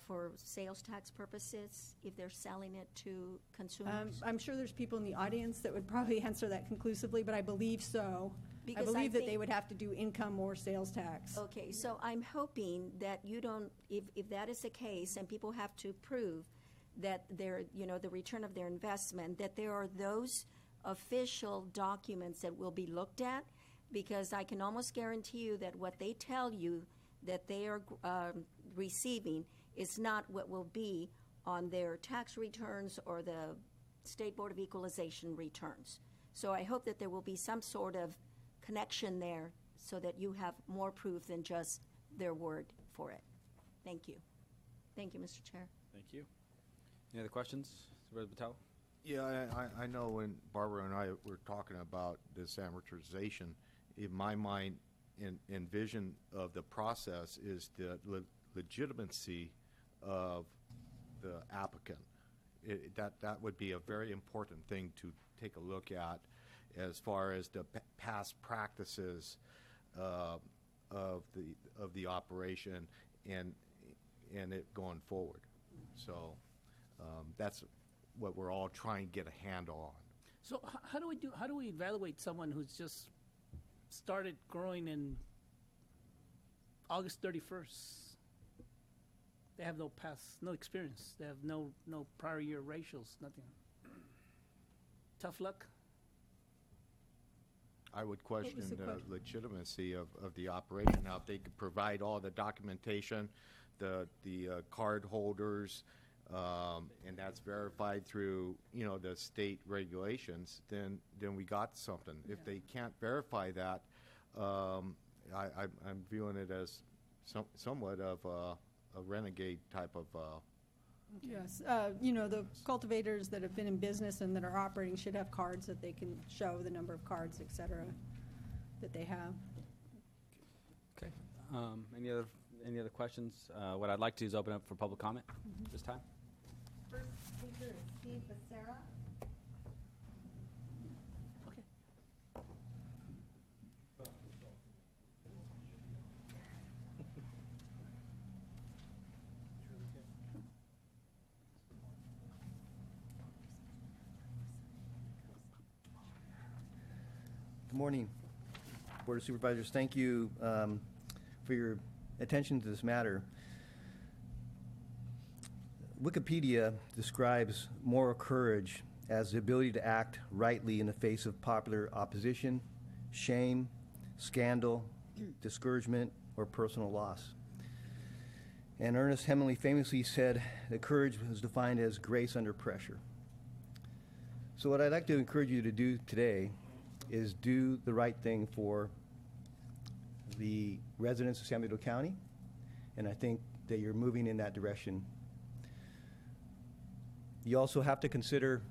for sales tax purposes if they're selling it to consumers? I'm sure there's people in the audience that would probably answer that conclusively, but I believe so. Because I believe that think- they would have to do income or sales tax. Okay, so I'm hoping that you don't, if that is the case, and people have to prove that they're, the return of their investment, that there are those official documents that will be looked at, because I can almost guarantee you that what they tell you that they are receiving is not what will be on their tax returns or the State Board of Equalization returns. So I hope that there will be some sort of connection there so that you have more proof than just their word for it. Thank you. Thank you, Mr. Chair. Thank you. Any other questions? Supervisor Patel? Yeah, I know when Barbara and I were talking about this amortization, in my mind, and vision of the process is the legitimacy of the applicant. That would be a very important thing to take a look at as far as the past practices of the operation and it going forward. So that's what we're all trying to get a handle on. So how do we evaluate someone who's just started growing in August 31st? They have no experience. They have no prior year ratios, nothing. Tough luck? I would question the the question? legitimacy of the operation. Now, if they could provide all the documentation, the card holders, and that's verified through, the state regulations, then we got something. If they can't verify that, I'm viewing it as somewhat of a renegade type of. Yes, the cultivators that have been in business and that are operating should have cards that they can show the number of cards, et cetera, that they have. Okay. Any other questions? What I'd like to do is open up for public comment this time. First speaker is Steve Becerra. Okay. Good morning, Board of Supervisors. Thank you for your attention to this matter. Wikipedia describes moral courage as the ability to act rightly in the face of popular opposition, shame, scandal, discouragement, or personal loss. And Ernest Hemingway famously said that courage was defined as grace under pressure. So what I'd like to encourage you to do today is do the right thing for the residents of San Benito County, and I think that you're moving in that direction. You also have to consider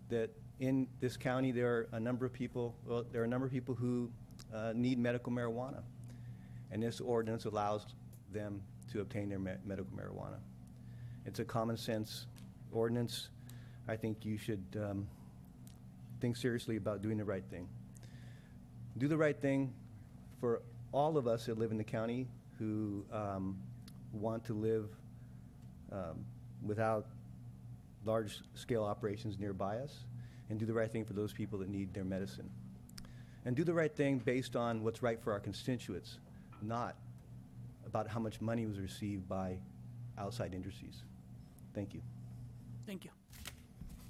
that in this county there are a number of people who need medical marijuana, and this ordinance allows them to obtain their medical marijuana. It's a common sense ordinance. I think you should think seriously about doing the right thing. Do the right thing for all of us that live in the county who want to live without large-scale operations nearby us, and do the right thing for those people that need their medicine. And do the right thing based on what's right for our constituents, not about how much money was received by outside industries. Thank you. Thank you.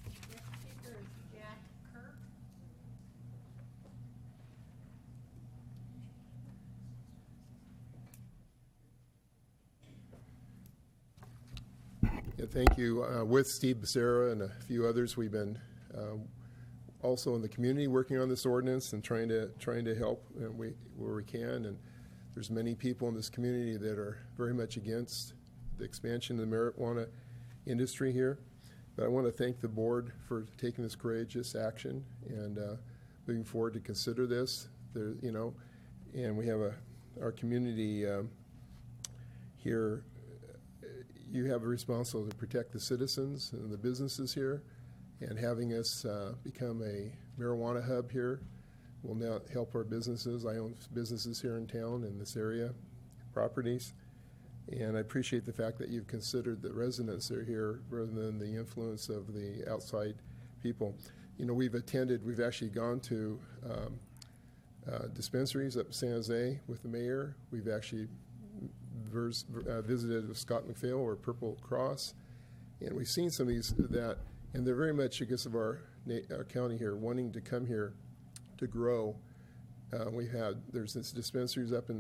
Next speaker is Jack Kirk. Yeah, thank you. With Steve Becerra and a few others, we've been also in the community working on this ordinance and trying to help where we can. And there's many people in this community that are very much against the expansion of the marijuana industry here. But I want to thank the board for taking this courageous action and moving forward to consider this. And we have our community here. You have a responsibility to protect the citizens and the businesses here, and having us become a marijuana hub here will now help our businesses. I own businesses here in town in this area, properties, and I appreciate the fact that you've considered the residents that are here rather than the influence of the outside people. We've actually gone to dispensaries up in San Jose with the mayor. We've actually visited with Scott McPhail or Purple Cross, and we've seen some of these and they're very much, I guess, of our county here, wanting to come here to grow. There's this dispensaries up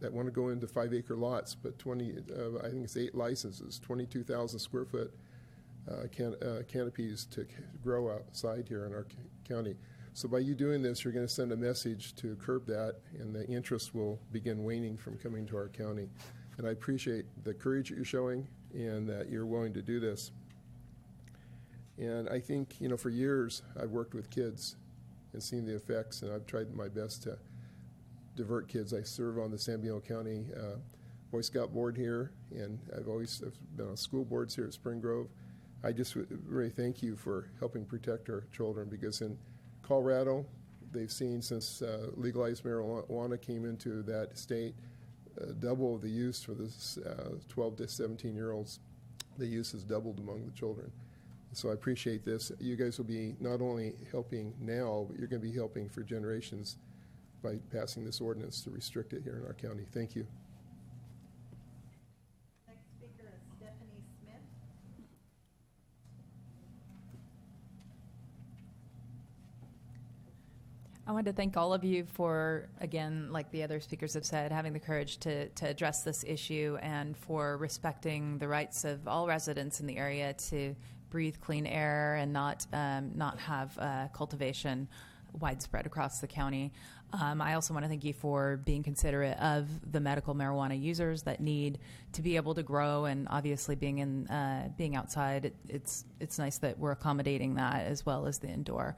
that want to go into 5-acre lots, but I think it's 8 licenses, 22,000 square foot canopies to grow outside here in our county. So by you doing this, you're going to send a message to curb that, and the interest will begin waning from coming to our county. And I appreciate the courage that you're showing and that you're willing to do this. And I think, for years I've worked with kids and seen the effects, and I've tried my best to divert kids. I serve on the San Bernardino County Boy Scout board here, and I've been on school boards here at Spring Grove. I just really thank you for helping protect our children, because in Colorado, they've seen since legalized marijuana came into that state, double the use for the 12 to 17-year-olds. The use has doubled among the children. So I appreciate this. You guys will be not only helping now, but you're going to be helping for generations by passing this ordinance to restrict it here in our county. Thank you. Next speaker is Stephanie Smith. I wanted to thank all of you for, again, like the other speakers have said, having the courage to address this issue and for respecting the rights of all residents in the area to breathe clean air and not have cultivation widespread across the county. I also want to thank you for being considerate of the medical marijuana users that need to be able to grow, and obviously being outside, it's nice that we're accommodating that as well as the indoor.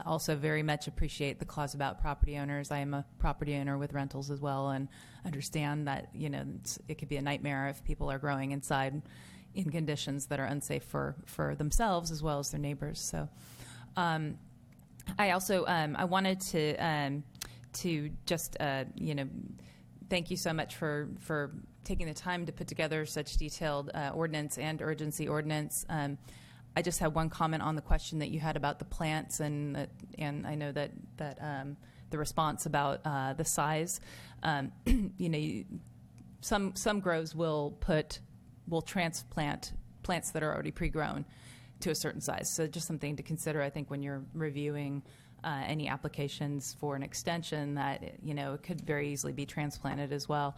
Also very much appreciate the clause about property owners. I am a property owner with rentals as well, and understand that it could be a nightmare if people are growing inside in conditions that are unsafe for themselves as well as their neighbors. So I also I wanted to just thank you so much for taking the time to put together such detailed ordinance and urgency ordinance. I just have one comment on the question that you had about the plants, and I know that the response about the size. Some grows will transplant plants that are already pre-grown to a certain size. So just something to consider, I think, when you're reviewing any applications for an extension, that it could very easily be transplanted as well.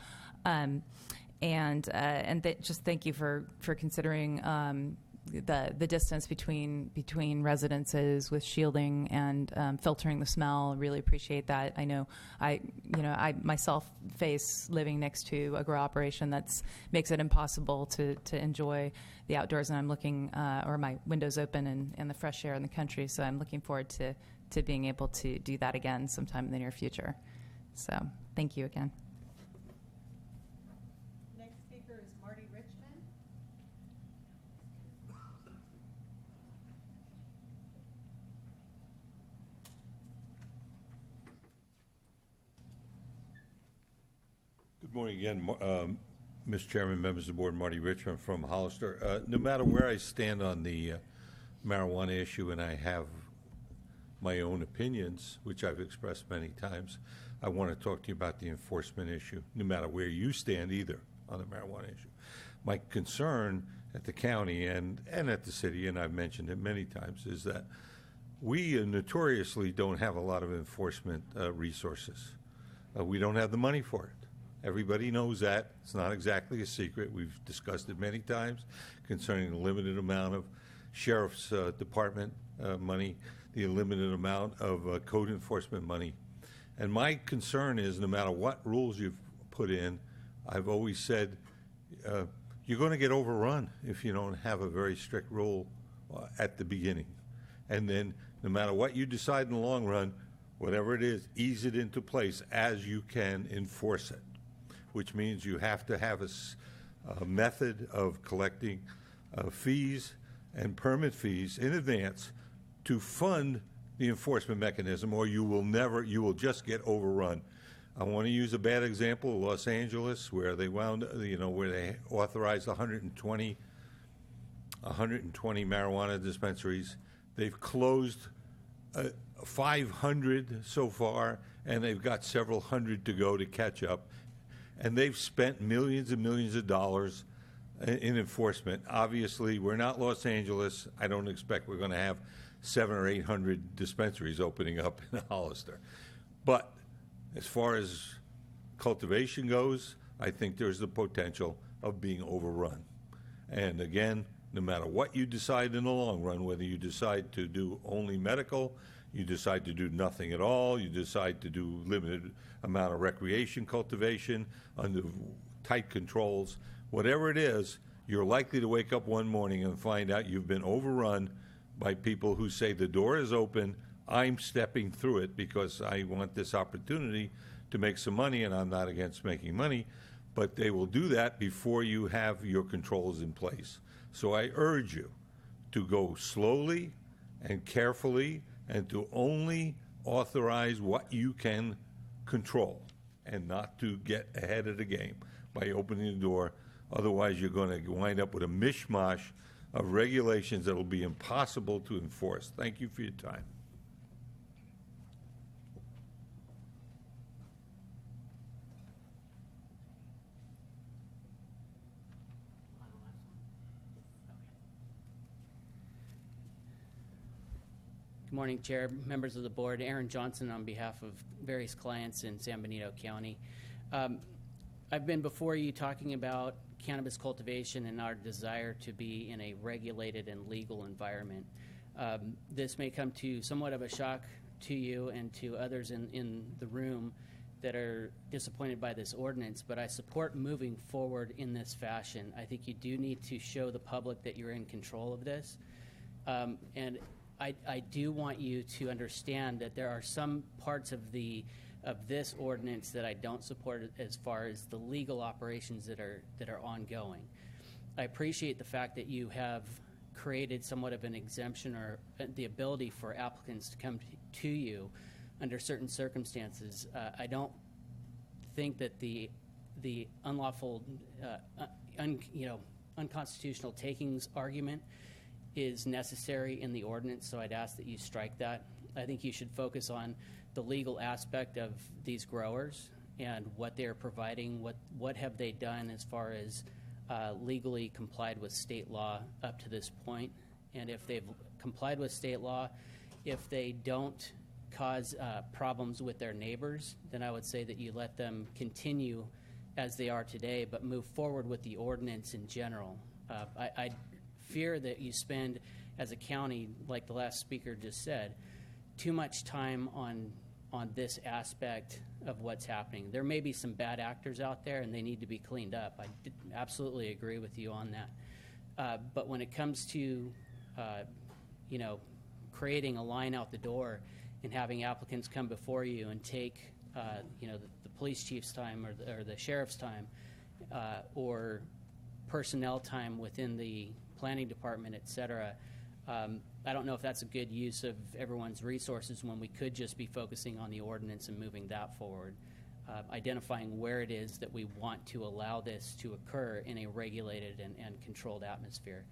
Just thank you for considering the distance between residences with shielding and filtering the smell. Really appreciate that. I know I myself face living next to a grow operation that makes it impossible to enjoy the outdoors, and I'm looking, or my windows open and the fresh air in the country. So I'm looking forward to being able to do that again sometime in the near future. So thank you again. Next speaker is Marty Richmond. Good morning again, Mr. Chairman, members of the board. Marty Richmond from Hollister. No matter where I stand on the marijuana issue, and I have my own opinions, which I've expressed many times, I want to talk to you about the enforcement issue, no matter where you stand either on the marijuana issue. My concern at the county and at the city, and I've mentioned it many times, is that we notoriously don't have a lot of enforcement resources. We don't have the money for it. Everybody knows that. It's not exactly a secret. We've discussed it many times concerning the limited amount of sheriff's department money, the limited amount of code enforcement money. And my concern is, no matter what rules you've put in, I've always said you're going to get overrun if you don't have a very strict rule at the beginning. And then no matter what you decide in the long run, whatever it is, ease it into place as you can enforce it, which means you have to have a method of collecting fees and permit fees in advance to fund the enforcement mechanism, or you will just get overrun. I want to use a bad example of Los Angeles, where they where they authorized 120 marijuana dispensaries. They've closed 500 so far, and they've got several hundred to go to catch up. And they've spent millions and millions of dollars in enforcement. Obviously, we're not Los Angeles. I don't expect we're going to have 700 or 800 dispensaries opening up in Hollister. But as far as cultivation goes, I think there's the potential of being overrun. And again, no matter what you decide in the long run, whether you decide to do only medical You decide to do nothing at all. You decide to do limited amount of recreation cultivation under tight controls. Whatever it is, you're likely to wake up one morning and find out you've been overrun by people who say the door is open, I'm stepping through it because I want this opportunity to make some money, and I'm not against making money, but they will do that before you have your controls in place. So I urge you to go slowly and carefully and to only authorize what you can control and not to get ahead of the game by opening the door. Otherwise, you're going to wind up with a mishmash of regulations that will be impossible to enforce. Thank you for your time. Good morning, Chair, members of the board. Aaron Johnson on behalf of various clients in San Benito County. I've been before you talking about cannabis cultivation and our desire to be in a regulated and legal environment. This may come to somewhat of a shock to you and to others in the room that are disappointed by this ordinance, but I support moving forward in this fashion. I think you do need to show the public that you're in control of this. And I do want you to understand that there are some parts of this ordinance that I don't support as far as the legal operations that are ongoing. I appreciate the fact that you have created somewhat of an exemption or the ability for applicants to come to you under certain circumstances. I don't think that the unlawful, unconstitutional takings argument is necessary in the ordinance, so I'd ask that you strike that. I think you should focus on the legal aspect of these growers and what they're providing, what have they done as far as legally complied with state law up to this point. And if they've complied with state law, if they don't cause problems with their neighbors, then I would say that you let them continue as they are today, but move forward with the ordinance in general. I fear that you spend, as a county, like the last speaker just said, too much time on this aspect of what's happening. There may be some bad actors out there, and they need to be cleaned up. I absolutely agree with you on that. But when it comes to, creating a line out the door and having applicants come before you and take, the police chief's time or the sheriff's time or personnel time within the planning department, et cetera, I don't know if that's a good use of everyone's resources when we could just be focusing on the ordinance and moving that forward, identifying where it is that we want to allow this to occur in a regulated and controlled atmosphere.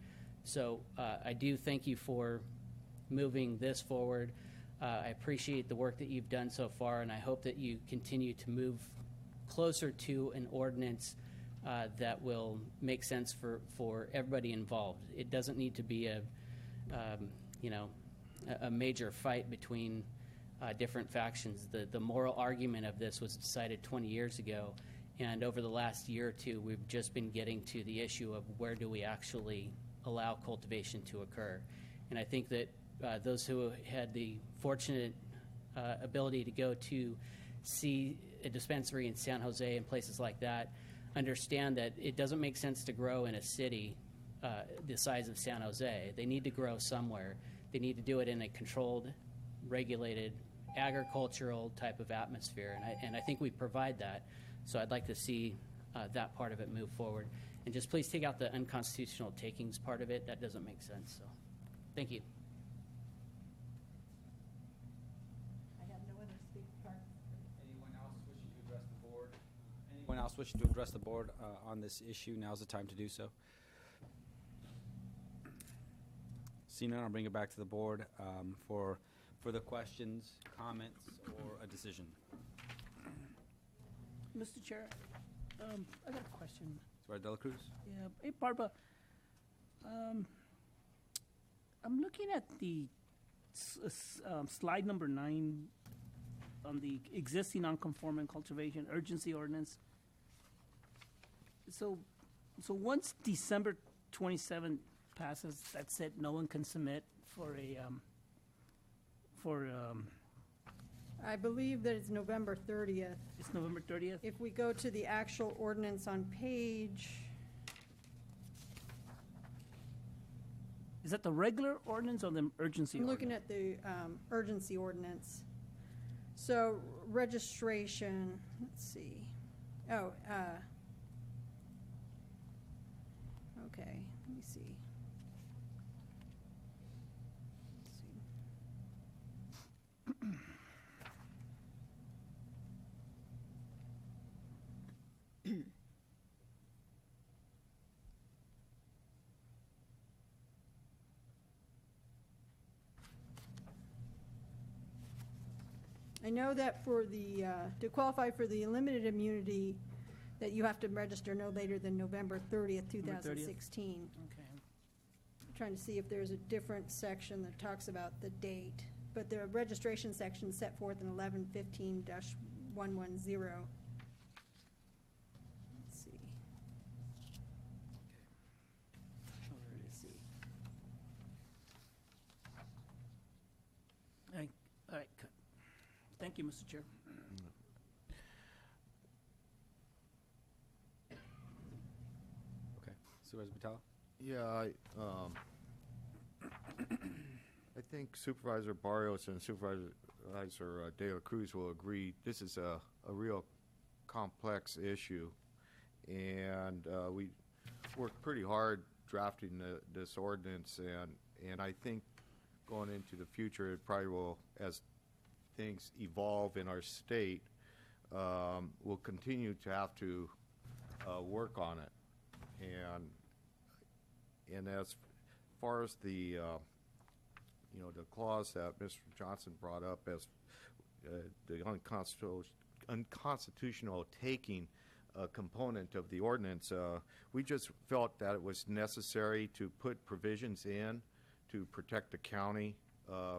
So I do thank you for moving this forward. I appreciate the work that you've done so far, and I hope that you continue to move closer to an ordinance that will make sense for everybody involved. It doesn't need to be a major fight between different factions. The moral argument of this was decided 20 years ago, and over the last year or two, we've just been getting to the issue of where do we actually allow cultivation to occur. And I think that those who had the fortunate ability to go to see a dispensary in San Jose and places like that understand that it doesn't make sense to grow in a city the size of San Jose. They need to grow somewhere. They need to do it in a controlled, regulated, agricultural type of atmosphere, and I think we provide that. So I'd like to see that part of it move forward. And just please take out the unconstitutional takings part of it. That doesn't make sense. So thank you. I have no other speaker cards. Anyone else wishing to address the board? Anyone else wishing to address the board on this issue? Now's the time to do so. Seeing none, I'll bring it back to the board for further questions, comments, or a decision. Mr. Chair, I got a question. Sorry, Dela Cruz? Yeah. Hey, Barbara. I'm looking at the slide number 9 on the existing non-conforming cultivation urgency ordinance. So once December 27 passes, that said, no one can submit for for, I believe that it's November 30th. it's November 30th? If we go to the actual ordinance on page, Is that the regular ordinance or the urgency I'm ordinance? looking at the urgency ordinance. So registration, let's see. Oh, okay, let me see. Let's see. I know that for the, to qualify for the limited immunity, that you have to register no later than November 30th, 2016. Okay. I'm trying to see if there's a different section that talks about the date. But the registration section is set forth in 1115-110. Let's see. Let's see. All right, good. Thank you, Mr. Chair. Okay. Supervisor Batalla? Yeah, I think Supervisor Barrios and Supervisor De La Cruz will agree this is a real complex issue, and we worked pretty hard drafting this ordinance, and I think going into the future, it probably will, as things evolve in our state, we'll continue to have to work on it, and as far as the the clause that Mr. Johnson brought up as the unconstitutional taking component of the ordinance, we just felt that it was necessary to put provisions in to protect the county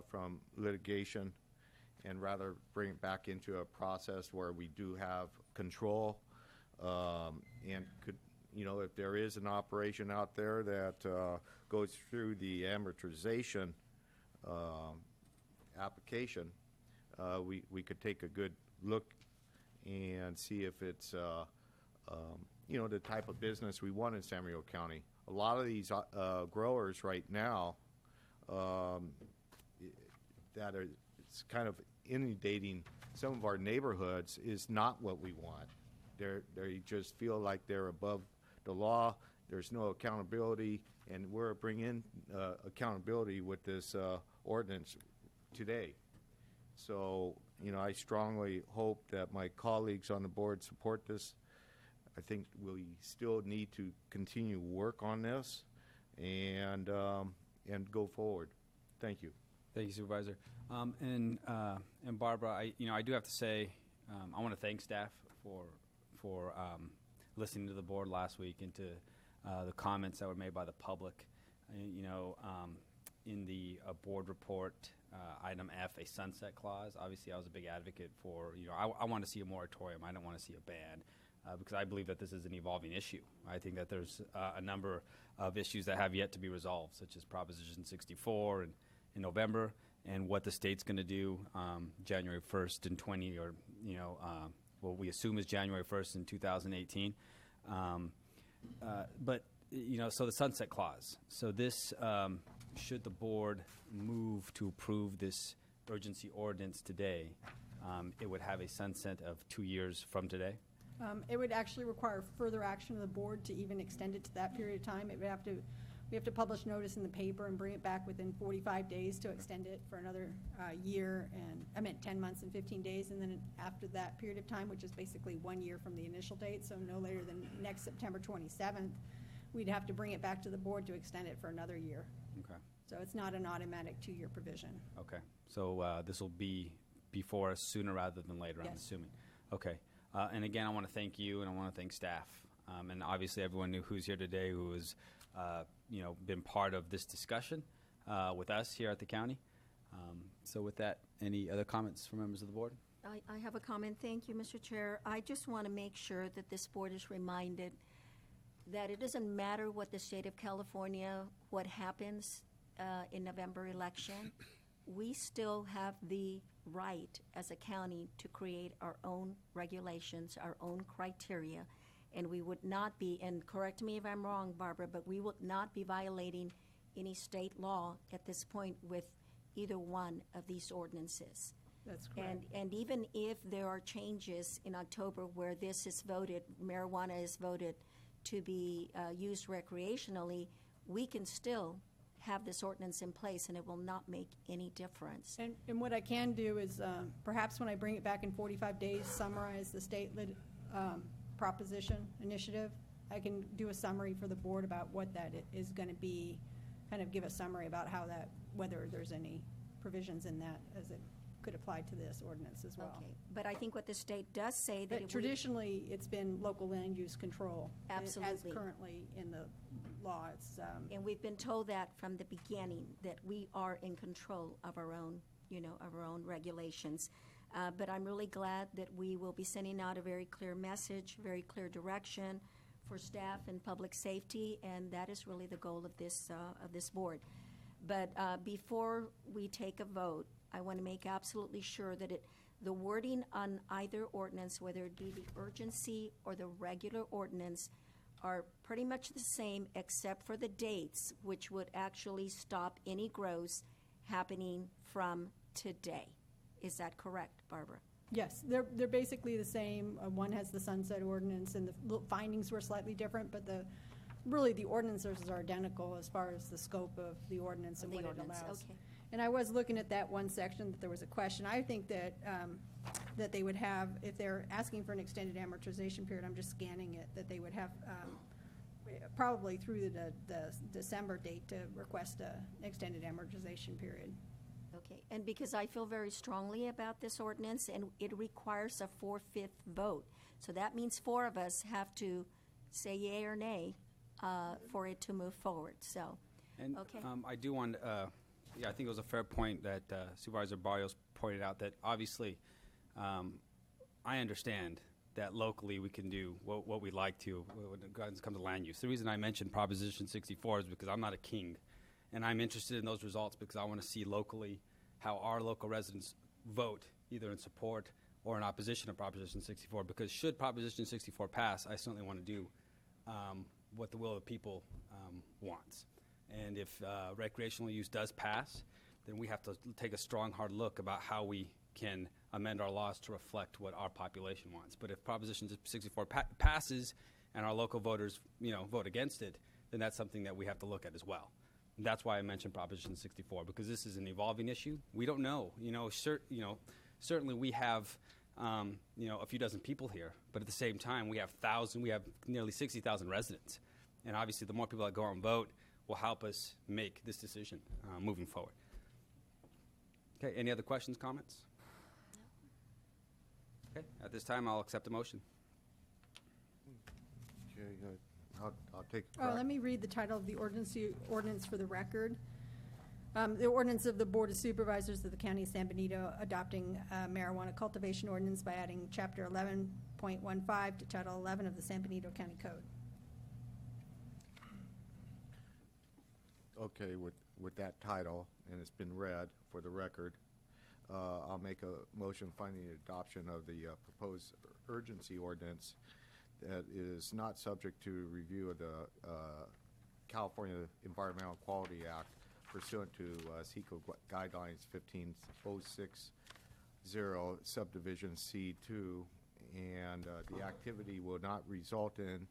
from litigation, and rather bring it back into a process where we do have control, and could, if there is an operation out there that goes through the amortization application, we could take a good look and see if it's the type of business we want in San Bernardino County. A lot of these growers right now that are, it's kind of inundating some of our neighborhoods is not what we want. They just feel like they're above the law. There's no accountability, and we're bringing accountability with this ordinance today. So, I strongly hope that my colleagues on the board support this. I think we still need to continue work on this and go forward. Thank you. Thank you, Supervisor. And Barbara, I do have to say, I want to thank staff for listening to the board last week and to the comments that were made by the public. In the board report, item F, a sunset clause. Obviously, I was a big advocate for, I want to see a moratorium. I don't want to see a ban. Because I believe that this is an evolving issue. I think that there's a number of issues that have yet to be resolved, such as Proposition 64 in November, and what the state's going to do January 1st and 20, or what we assume is January 1st in 2018. But so the sunset clause. So this, should the board move to approve this urgency ordinance today, it would have a sunset of 2 years from today. It would actually require further action of the board to even extend it to that period of time. We have to publish notice in the paper and bring it back within 45 days to extend it for another year, and 10 months and 15 days, and then after that period of time, which is basically 1 year from the initial date, so no later than next September 27th, we'd have to bring it back to the board to extend it for another year. Okay. So it's not an automatic 2-year provision. Okay. So this will be before us sooner rather than later, I'm Yes. assuming. Okay. And again, I want to thank you, and I want to thank staff, and obviously everyone who's here today who has, been part of this discussion with us here at the county. So with that, any other comments from members of the board? I have a comment. Thank you, Mr. Chair. I just want to make sure that this board is reminded that it doesn't matter what the state of California, what happens in November election. we still have the right as a county to create our own regulations, our own criteria, and we would not be, and correct me if I'm wrong, Barbara, but we would not be violating any state law at this point with either one of these ordinances. That's correct. And even if there are changes in October where this is voted, marijuana is voted to be used recreationally, we can still have this ordinance in place, and it will not make any difference. And what I can do is perhaps when I bring it back in 45 days, summarize the state proposition initiative. I can do a summary for the board about what that is going to be, kind of give a summary about how that, whether there's any provisions in that as it could apply to this ordinance as well. Okay, but I think what the state does say that But traditionally, it's been local land use control. Absolutely. As currently in the law, it's. And we've been told that from the beginning, that we are in control of our own, of our own regulations. But I'm really glad that we will be sending out a very clear message, very clear direction for staff and public safety, and that is really the goal of this board. But before we take a vote, I want to make absolutely sure that the wording on either ordinance, whether it be the urgency or the regular ordinance, are pretty much the same except for the dates, which would actually stop any grows happening from today. Is that correct, Barbara? Yes, they're basically the same. One has the sunset ordinance, and the findings were slightly different, but really the ordinances are identical as far as the scope of the ordinance and what it allows. Okay. And I was looking at that one section that there was a question. I think that that they would have, if they're asking for an extended amortization period, I'm just scanning it, that they would have probably through the December date to request an extended amortization period. Okay, and because I feel very strongly about this ordinance, and it requires a 4/5 vote. So that means 4 of us have to say yea or nay for it to move forward, so. And okay. I do want, I think it was a fair point that Supervisor Barrios pointed out, that obviously I understand that locally we can do what we like to when it comes to land use. The reason I mentioned Proposition 64 is because I'm not a king, and I'm interested in those results because I want to see locally how our local residents vote, either in support or in opposition of Proposition 64, because should Proposition 64 pass, I certainly want to do what the will of the people wants. And if recreational use does pass, then we have to take a strong, hard look about how we can amend our laws to reflect what our population wants. But if Proposition 64 passes and our local voters, vote against it, then that's something that we have to look at as well. And that's why I mentioned Proposition 64, because this is an evolving issue. We don't know. Certainly we have, a few dozen people here, but at the same time, we have nearly 60,000 residents. And obviously, the more people that go out and vote will help us make this decision moving forward. Okay, any other questions, comments? Okay, at this time, I'll accept a motion. Okay, good. I'll take a Oh, crack. let me read the title of the ordinance for the record. The ordinance of the Board of Supervisors of the County of San Benito adopting marijuana cultivation ordinance by adding Chapter 11.15 to Title 11 of the San Benito County Code. Okay, with that title, and it's been read for the record, I'll make a motion finding the adoption of the proposed urgency ordinance that is not subject to review of the California Environmental Quality Act pursuant to CEQA Guidelines 15060 subdivision C2, and the activity will not result in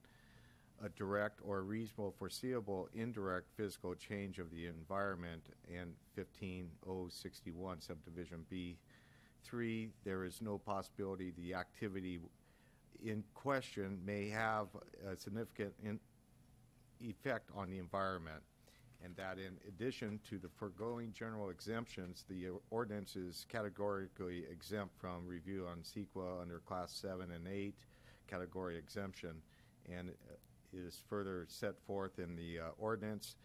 a direct or reasonable foreseeable indirect physical change of the environment, and 15061 subdivision B3, there is no possibility the activity in question may have a significant effect on the environment, and that in addition to the foregoing general exemptions, the ordinance is categorically exempt from review on CEQA under Class 7 and 8 category exemption, and is further set forth in the ordinance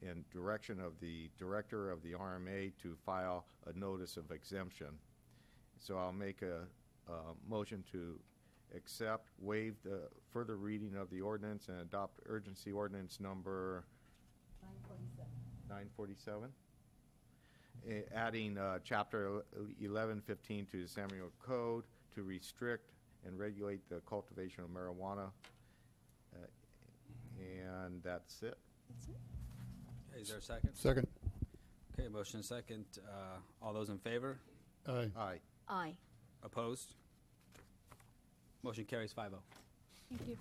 in direction of the director of the RMA to file a notice of exemption. So I'll make a motion to accept, waive the further reading of the ordinance, and adopt urgency ordinance number 947. adding Chapter 1115 to the San Bernardino Code to restrict and regulate the cultivation of marijuana. And that's it. Okay, is there a second? Second. Okay, motion and second. All those in favor? Aye. Aye. Aye. Opposed? Motion carries 5-0. Thank you.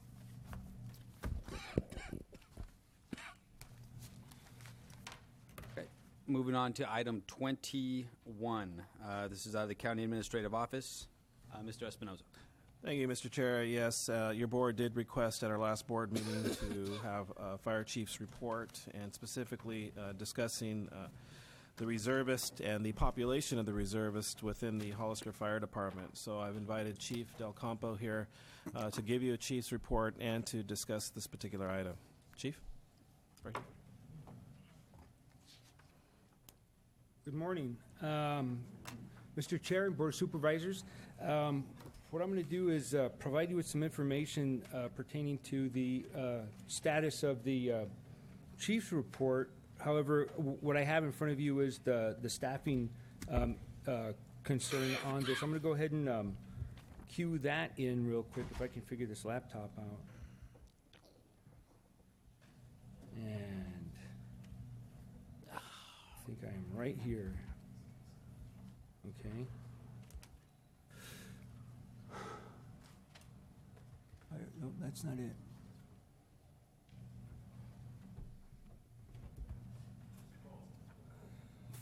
Okay, moving on to item 21. This is out of the County Administrative Office. Mr. Espinoza. Thank you, Mr. Chair. Yes, your board did request at our last board meeting to have a fire chief's report, and specifically discussing the reservist and the population of the reservist within the Hollister Fire Department. So I've invited Chief Del Campo here to give you a chief's report and to discuss this particular item. Chief? Right here. Good morning. Mr. Chair and Board of Supervisors, what I'm going to do is provide you with some information pertaining to the status of the chief's report. However, what I have in front of you is the staffing concern on this. I'm going to go ahead and cue that in real quick if I can figure this laptop out. And I think I am right here. Okay. No, that's not it.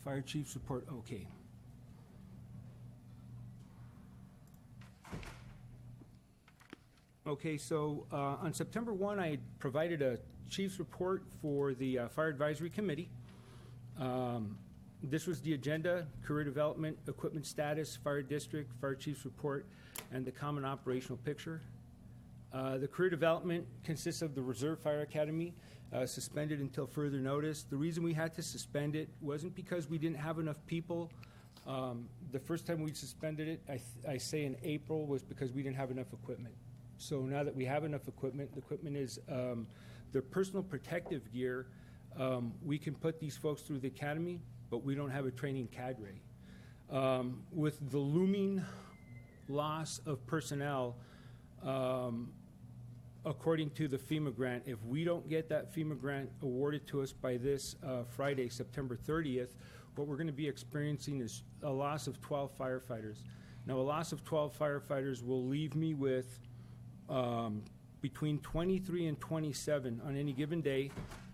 Fire chief's report, okay. Okay, so on September 1, I provided a chief's report for the Fire Advisory Committee. This was the agenda, career development, equipment status, fire district, fire chief's report, and the common operational picture. The career development consists of the Reserve Fire Academy, suspended until further notice. The reason we had to suspend it wasn't because we didn't have enough people. The first time we suspended it, I say in April, was because we didn't have enough equipment. So now that we have enough equipment, the equipment is their personal protective gear. We can put these folks through the academy, but we don't have a training cadre. With the looming loss of personnel, according to the FEMA grant, if we don't get that FEMA grant awarded to us by this Friday, September 30th, what we're going to be experiencing is a loss of 12 firefighters. Now, a loss of 12 firefighters will leave me with between 23 and 27 on any given day,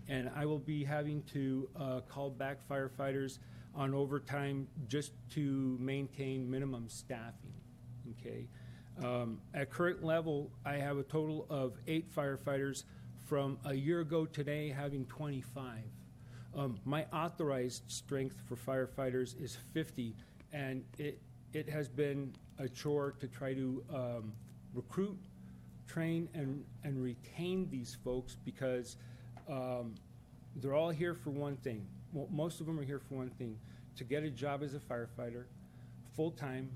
and I will be having to call back firefighters on overtime just to maintain minimum staffing, okay? At current level, I have a total of 8 firefighters from a year ago today having 25. My authorized strength for firefighters is 50, and it has been a chore to try to recruit, train, and retain these folks because they're all here for one thing. Well, most of them are here for one thing, to get a job as a firefighter, full-time.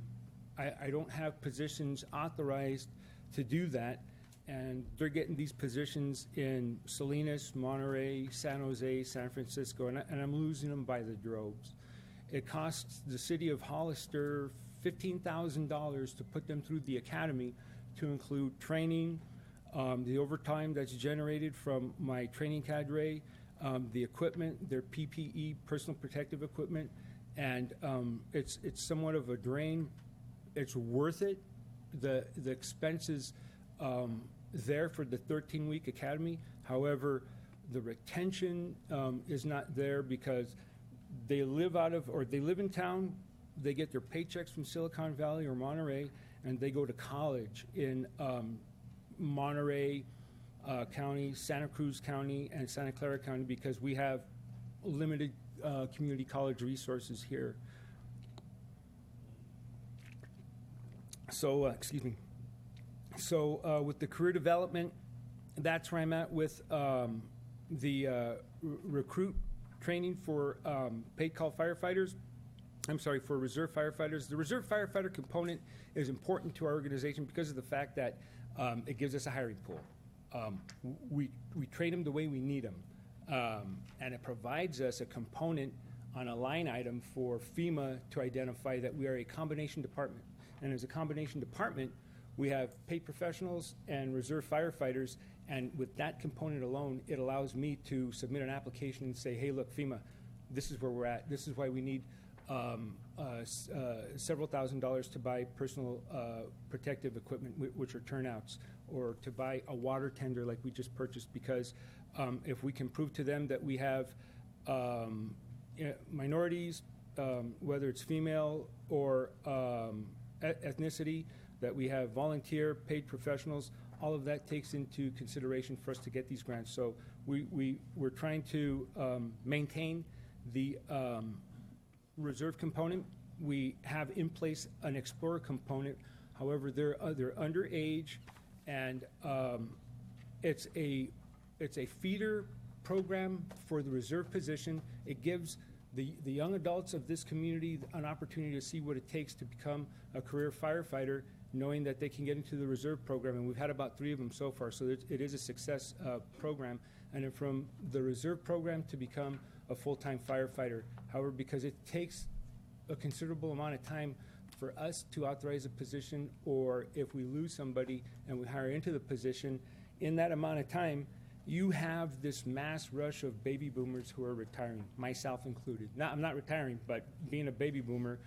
I don't have positions authorized to do that, and they're getting these positions in Salinas, Monterey, San Jose, San Francisco, and I'm losing them by the droves. It costs the city of Hollister $15,000 to put them through the academy, to include training, the overtime that's generated from my training cadre, the equipment, their PPE, personal protective equipment, and it's somewhat of a drain. It's worth it. The expenses there for the 13-week academy. However, the retention is not there because they live in town, they get their paychecks from Silicon Valley or Monterey, and they go to college in Monterey County, Santa Cruz County, and Santa Clara County because we have limited community college resources here. So, excuse me. So with the career development, that's where I'm at with the recruit training for paid call firefighters. I'm sorry, for reserve firefighters. The reserve firefighter component is important to our organization because of the fact that it gives us a hiring pool. We train them the way we need them, and it provides us a component on a line item for FEMA to identify that we are a combination department. And as a combination department, we have paid professionals and reserve firefighters, and with that component alone, it allows me to submit an application and say, hey, look, FEMA, this is where we're at. This is why we need several $1,000s to buy personal protective equipment, which are turnouts, or to buy a water tender like we just purchased, because if we can prove to them that we have minorities, whether it's female or ethnicity, that we have volunteer, paid professionals, all of that takes into consideration for us to get these grants. So we're trying to maintain the reserve component. We have in place an Explorer component. However, they're underage, and it's a feeder program for the reserve position. It gives the young adults of this community an opportunity to see what it takes to become a career firefighter, knowing that they can get into the reserve program. And we've had about 3 of them so far, so it is a success program. And then from the reserve program to become a full-time firefighter. However, because it takes a considerable amount of time for us to authorize a position, or if we lose somebody and we hire into the position, in that amount of time, you have this mass rush of baby boomers who are retiring, myself included. Now, I'm not retiring, but being a baby boomer,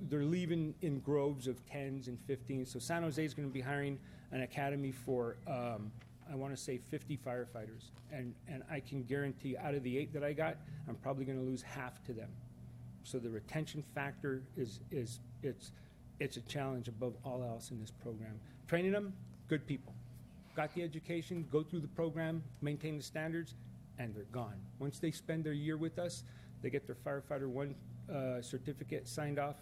they're leaving in groves of 10s and 15s. So San Jose is going to be hiring an academy for, I want to say 50 firefighters. And I can guarantee out of the 8 that I got, I'm probably going to lose half to them. So the retention factor it's a challenge above all else in this program. Training them, good people. Got the education, go through the program, maintain the standards, and they're gone. Once they spend their year with us, they get their Firefighter 1 certificate signed off,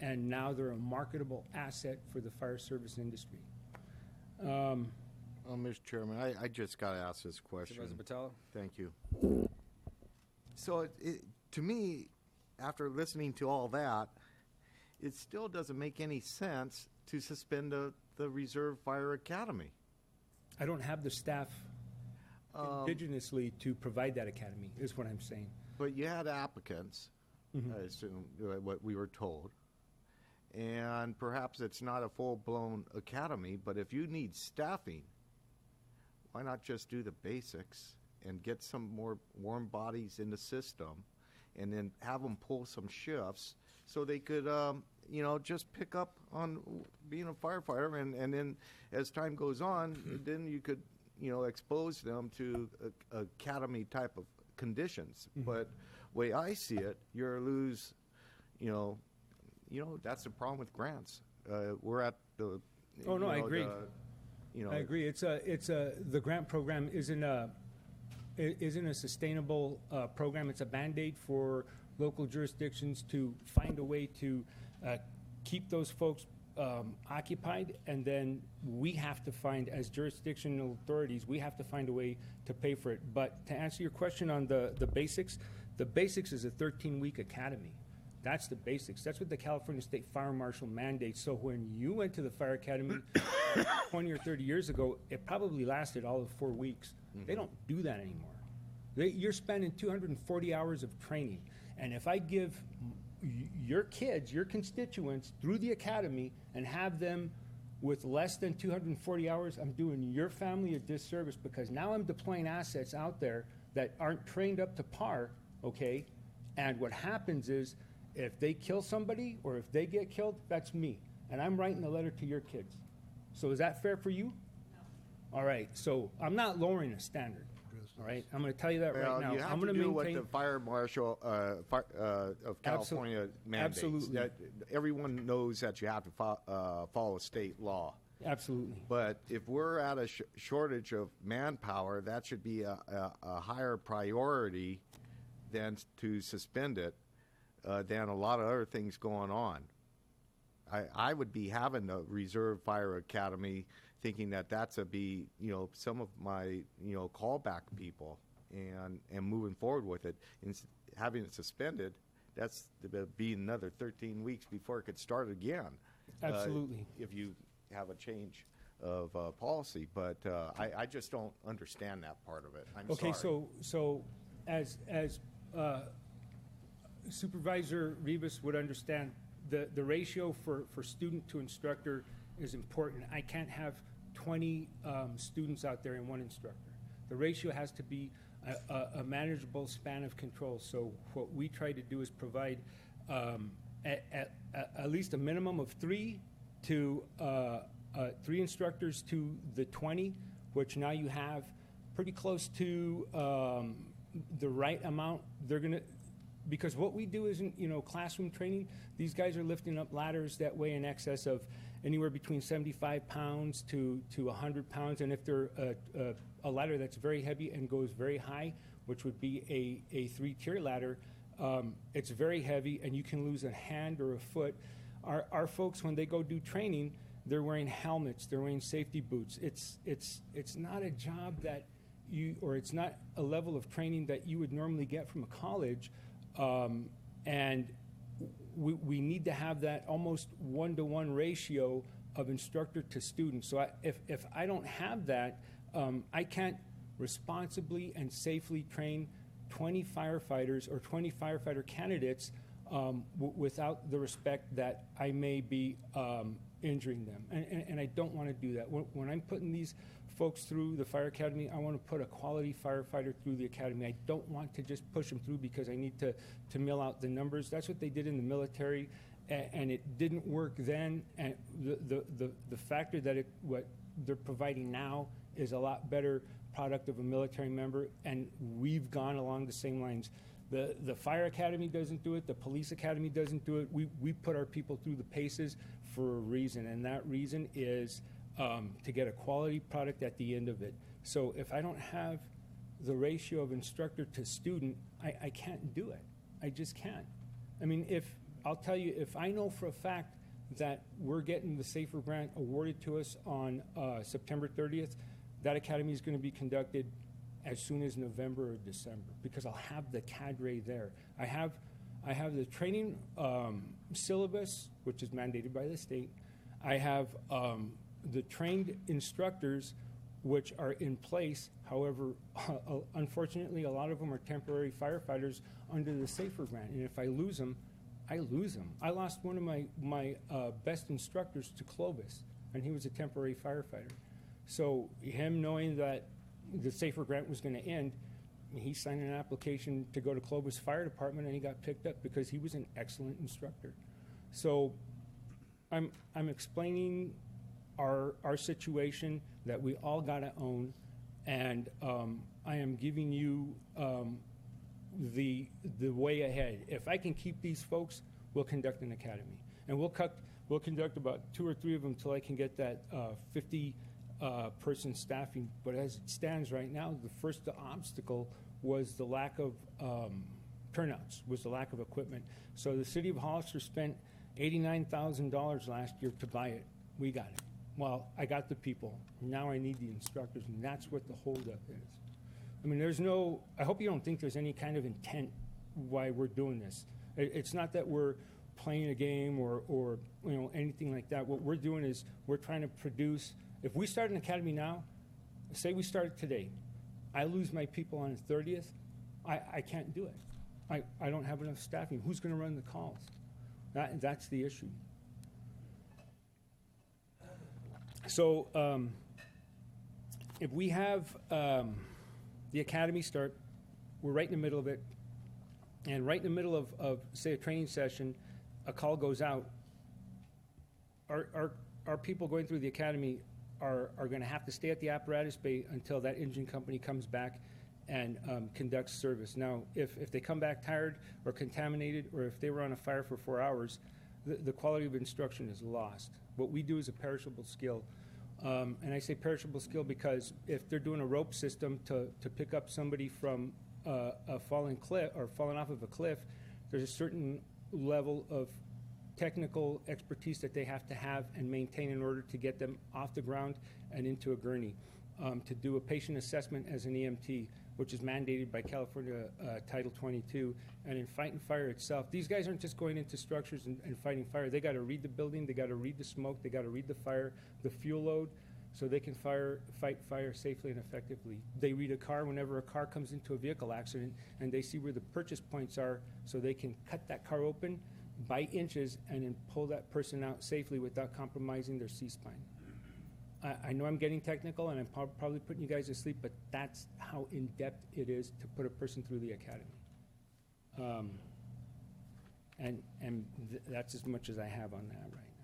and now they're a marketable asset for the fire service industry. Mr. Chairman, I just got to ask this question. Supervisor Botello? Thank you. So to me, after listening to all that, it still doesn't make any sense to suspend the Reserve Fire Academy. I don't have the staff indigenously to provide that academy, is what I'm saying. But you had applicants, I assume, what we were told. And perhaps it's not a full-blown academy, but if you need staffing, why not just do the basics and get some more warm bodies in the system, and then have them pull some shifts so they could, just pick up on being a firefighter, and then as time goes on, then you could, expose them to academy type of conditions. But way I see it, you're lose, that's the problem with grants. We're at the. Oh no, I agree. I agree. The grant program isn't a sustainable program. It's a Band-Aid for local jurisdictions to find a way to keep those folks occupied, and then we have to find, as jurisdictional authorities, we have to find a way to pay for it. But to answer your question on the basics is a 13-week academy. That's the basics. That's what the California State Fire Marshal mandates. So when you went to the fire academy 20 or 30 years ago, it probably lasted all of 4 weeks. They don't do that anymore. You're spending 240 hours of training. And if I give your kids, your constituents, through the academy and have them with less than 240 hours, I'm doing your family a disservice, because now I'm deploying assets out there that aren't trained up to par, okay? And what happens is, if they kill somebody or if they get killed, that's me. And I'm writing a letter to your kids. So is that fair for you? No. All right. So I'm not lowering the standard. All right. I'm going to tell you that right now. You have I'm going to do maintain what the fire marshal of California mandates. Absolutely. That everyone knows that you have to follow state law. Absolutely. But if we're at a shortage of manpower, that should be a higher priority than to suspend it. Than a lot of other things going on. I would be having the Reserve Fire Academy, thinking that that's some of my callback people, and moving forward with it. And having it suspended, that's be another 13 weeks before it could start again. Absolutely. If you have a change of policy, but I just don't understand that part of it. I'm sorry. So as Supervisor Rivas would understand the ratio for student to instructor is important. I can't have 20 students out there and one instructor. The ratio has to be a manageable span of control. So what we try to do is provide at least a minimum of 3 instructors to the 20, which now you have pretty close to the right amount. They're going to, because what we do isn't, classroom training. These guys are lifting up ladders that weigh in excess of anywhere between 75 pounds to 100 pounds. And if they're a ladder that's very heavy and goes very high, which would be a 3-tier ladder, it's very heavy and you can lose a hand or a foot. Our folks, when they go do training, they're wearing helmets, they're wearing safety boots. It's not a job that it's not a level of training that you would normally get from a college. And we need to have that almost 1-to-1 ratio of instructor to student. So if I don't have that, I can't responsibly and safely train 20 firefighters or 20 firefighter candidates without the respect that I may be injuring them. And I don't want to do that. When I'm putting these folks through the fire academy, I want to put a quality firefighter through the academy. I don't want to just push them through because I need to mill out the numbers. That's what they did in the military, and it didn't work then. And the factor that what they're providing now is a lot better product of a military member, and we've gone along the same lines. The fire academy doesn't do it. The police academy doesn't do it. We put our people through the paces for a reason, and that reason is to get a quality product at the end of it. So if I don't have the ratio of instructor to student, I can't do it. I just can't. I mean, I'll tell you, if I know for a fact that we're getting the SAFER grant awarded to us on September 30th, that academy is going to be conducted as soon as November or December, because I'll have the cadre there. I have the training syllabus, which is mandated by the state. I have the trained instructors, which are in place. However, unfortunately, a lot of them are temporary firefighters under the SAFER grant, and if I lose them, I lose them. I lost one of my best instructors to Clovis, and he was a temporary firefighter. So him knowing that the SAFER grant was going to end, he signed an application to go to Clovis Fire Department, and he got picked up because he was an excellent instructor. So I'm explaining our situation that we all got to own, and I am giving you the way ahead. If I can keep these folks, we'll conduct an academy, and we'll conduct about 2 or 3 of them till I can get that 50 person staffing. But as it stands right now, the first obstacle was the lack of turnouts, was the lack of equipment. So the city of Hollister spent $89,000 last year to buy it. We got it. Well, I got the people. Now I need the instructors, and that's what the holdup is. I mean, I hope you don't think there's any kind of intent why we're doing this. It's not that we're playing a game or anything like that. What we're doing is we're trying to produce. If we start an academy now, say we start today, I lose my people on the 30th, I can't do it. I don't have enough staffing. Who's going to run the calls? That's the issue. So if we have the academy start, we're right in the middle of it, and right in the middle of say, a training session, a call goes out, our people going through the academy are going to have to stay at the apparatus bay until that engine company comes back and conducts service. Now, if they come back tired or contaminated, or if they were on a fire for 4 hours, the quality of instruction is lost. What we do is a perishable skill. And I say perishable skill because if they're doing a rope system to pick up somebody from a falling cliff or falling off of a cliff, there's a certain level of technical expertise that they have to have and maintain in order to get them off the ground and into a gurney. To do a patient assessment as an EMT, which is mandated by California Title 22, and in fighting fire itself, these guys aren't just going into structures and fighting fire. They got to read the building, they got to read the smoke, they got to read the fire, the fuel load. so they can fight fire safely and effectively. They read a car whenever a car comes into a vehicle accident, and they see where the purchase points are, so they can cut that car open by inches and then pull that person out safely without compromising their C-spine. I know I'm getting technical, and I'm probably putting you guys to sleep, but that's how in-depth it is to put a person through the academy. That's as much as I have on that right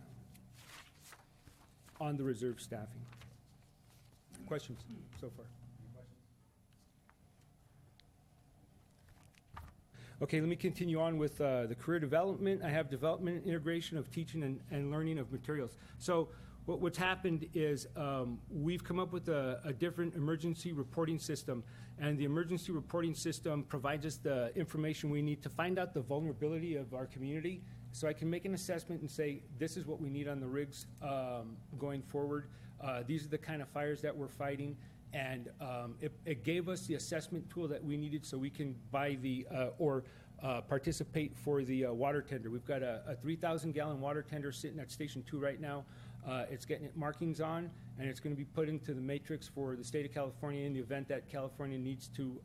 now. On the reserve staffing. Questions so far? Okay, let me continue on with the career development. I have development and integration of teaching and learning of materials. So what's happened is we've come up with a different emergency reporting system, and the emergency reporting system provides us the information we need to find out the vulnerability of our community, so I can make an assessment and say, this is what we need on the rigs going forward. These are the kind of fires that we're fighting, and it gave us the assessment tool that we needed so we can buy the participate for the water tender. We've got a 3,000-gallon water tender sitting at Station 2 right now. It's getting markings on, and it's going to be put into the matrix for the state of California in the event that California needs to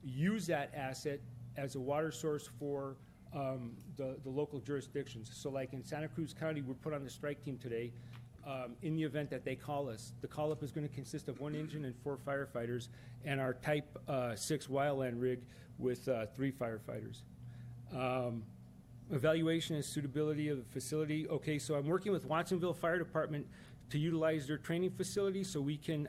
use that asset as a water source for the local jurisdictions. So like in Santa Cruz County, we're put on the strike team today. In the event that they call us, the call-up is going to consist of 1 engine and 4 firefighters, and our Type 6 wildland rig with 3 firefighters. Evaluation and suitability of the facility. Okay, so I'm working with Watsonville Fire Department to utilize their training facility so we can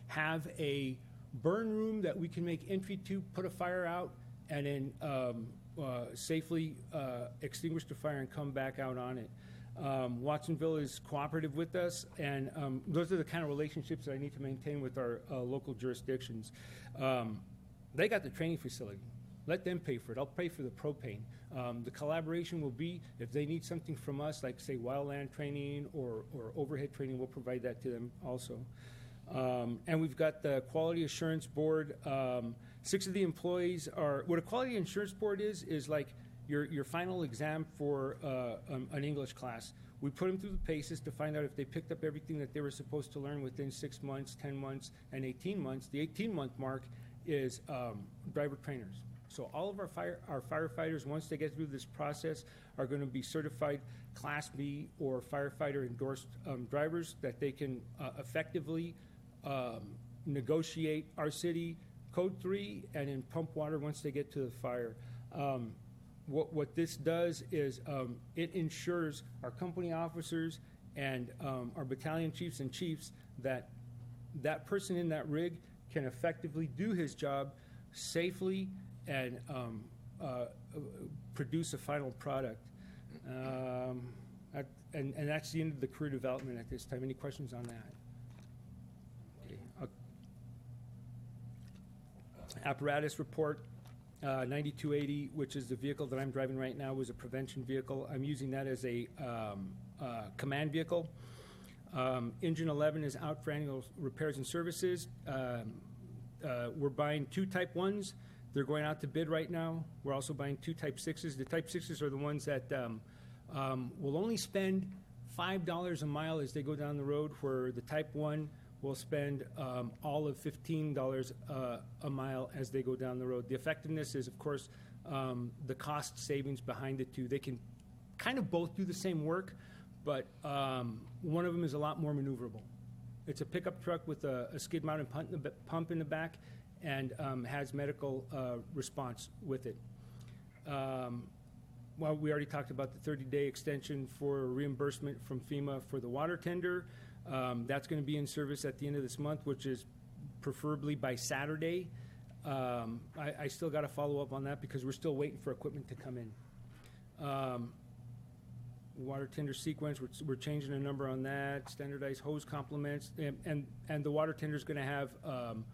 have a burn room that we can make entry to, put a fire out, and then safely extinguish the fire and come back out on it. Watsonville is cooperative with us, and those are the kind of relationships that I need to maintain with our local jurisdictions. They got the training facility. Let them pay for it. I'll pay for the propane. The collaboration will be, if they need something from us, like say wildland training or overhead training, we'll provide that to them also. And we've got the Quality Assurance Board. 6 of the employees are, what a Quality Assurance Board is like your final exam for an English class. We put them through the paces to find out if they picked up everything that they were supposed to learn within 6 months, 10 months, and 18 months. The 18-month mark is driver trainers. So all of our firefighters, once they get through this process, are going to be certified Class B or firefighter endorsed drivers that they can effectively negotiate our city Code 3 and then pump water once they get to the fire. What this does is it ensures our company officers and our battalion chiefs and chiefs that that person in that rig can effectively do his job safely and produce a final product. And that's the end of the career development at this time. Any questions on that? Okay. Apparatus report. 9280, which is the vehicle that I'm driving right now, was a prevention vehicle. I'm using that as a command vehicle. Engine 11 is out for annual repairs and services. We're buying 2 Type 1s. They're going out to bid right now. We're also buying 2 Type 6s. The Type 6s are the ones that will only spend $5 a mile as they go down the road, where the Type 1 will spend all of $15 a mile as they go down the road. The effectiveness is, of course, the cost savings behind the two. They can kind of both do the same work, but one of them is a lot more maneuverable. It's a pickup truck with a skid-mounted pump in the back and has medical response with it. Well, we already talked about the 30-day extension for reimbursement from FEMA for the water tender. That's going to be in service at the end of this month, which is preferably by Saturday. I still got to follow up on that because we're still waiting for equipment to come in. Water tender sequence, we're changing a number on that. Standardized hose complements, and the water tender is going to have,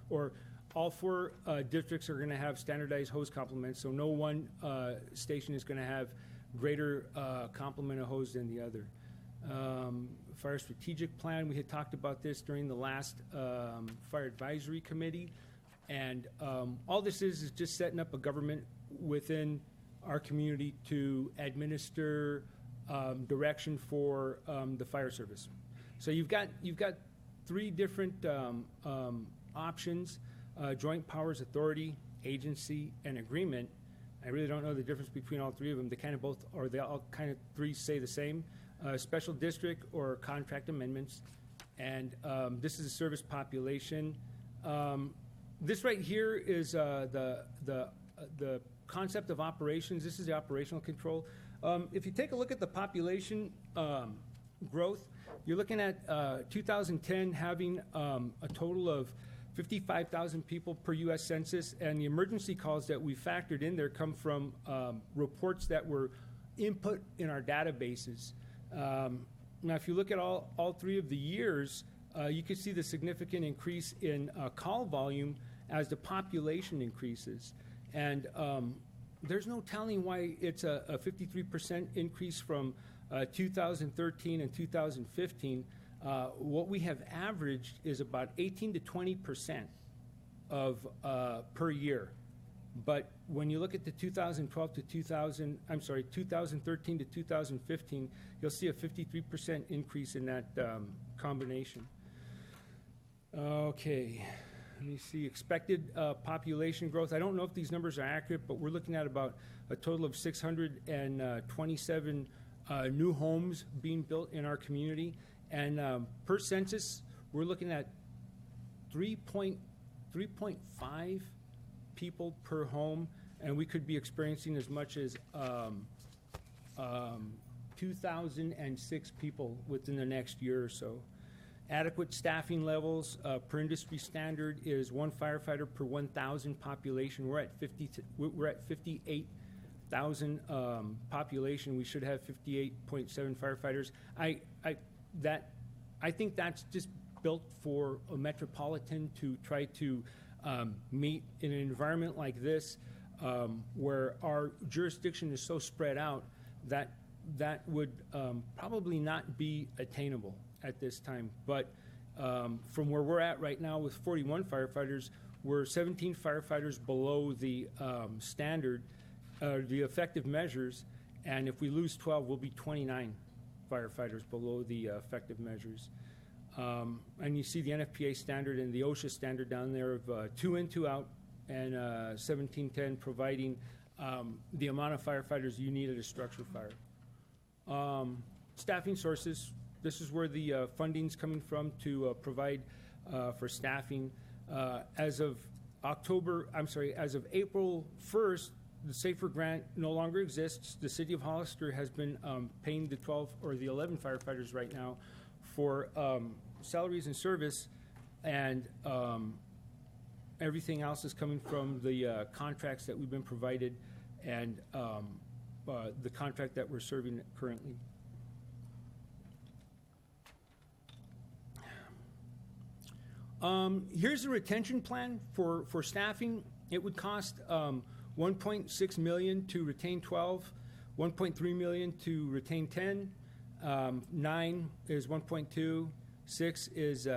or all 4 districts are going to have standardized hose complements, so no one station is going to have greater complement of hose than the other. Fire strategic plan, we had talked about this during the last fire advisory committee, and all this is just setting up a government within our community to administer direction for the fire service. So you've got three different options: joint powers authority, agency, and agreement. I really don't know the difference between all three of them. They kind of both, or they all kind of three say the same: special district or contract amendments. And this is a service population. This right here is the concept of operations. This is the operational control. If you take a look at the population growth, you're looking at 2010 having a total of 55,000 people per U.S. Census, and the emergency calls that we factored in there come from reports that were input in our databases. Now, if you look at all three of the years, you can see the significant increase in call volume as the population increases. And there's no telling why it's a 53% increase from 2013 and 2015. What we have averaged is about 18 to 20% of per year. But when you look at the 2012 to 2013 to 2015, you'll see a 53% increase in that combination. Okay, let me see. Expected population growth. I don't know if these numbers are accurate, but we're looking at about a total of 627 new homes being built in our community. And per census, we're looking at 3.5 people per home, and we could be experiencing as much as 2,006 people within the next year or so. Adequate staffing levels per industry standard is 1 firefighter per 1,000 population. We're at 58,000 population. We should have 58.7 firefighters. I think that's just built for a metropolitan to try to meet in an environment like this, where our jurisdiction is so spread out that would probably not be attainable at this time. But from where we're at right now with 41 firefighters, we're 17 firefighters below the standard, the effective measures, and if we lose 12, we'll be 29 firefighters below the effective measures. And you see the NFPA standard and the OSHA standard down there of 2 in, 2 out, and 1710 providing the amount of firefighters you need at a structure fire. Staffing sources. This is where the funding's coming from to provide for staffing. As of April 1st, the SAFER grant no longer exists. The City of Hollister has been paying the 12 or the 11 firefighters right now for salaries and service, and everything else is coming from the contracts that we've been provided and the contract that we're serving currently. Here's the retention plan for staffing. It would cost $1.6 million to retain 12, $1.3 million to retain 10, 9 is 1.2, 6 is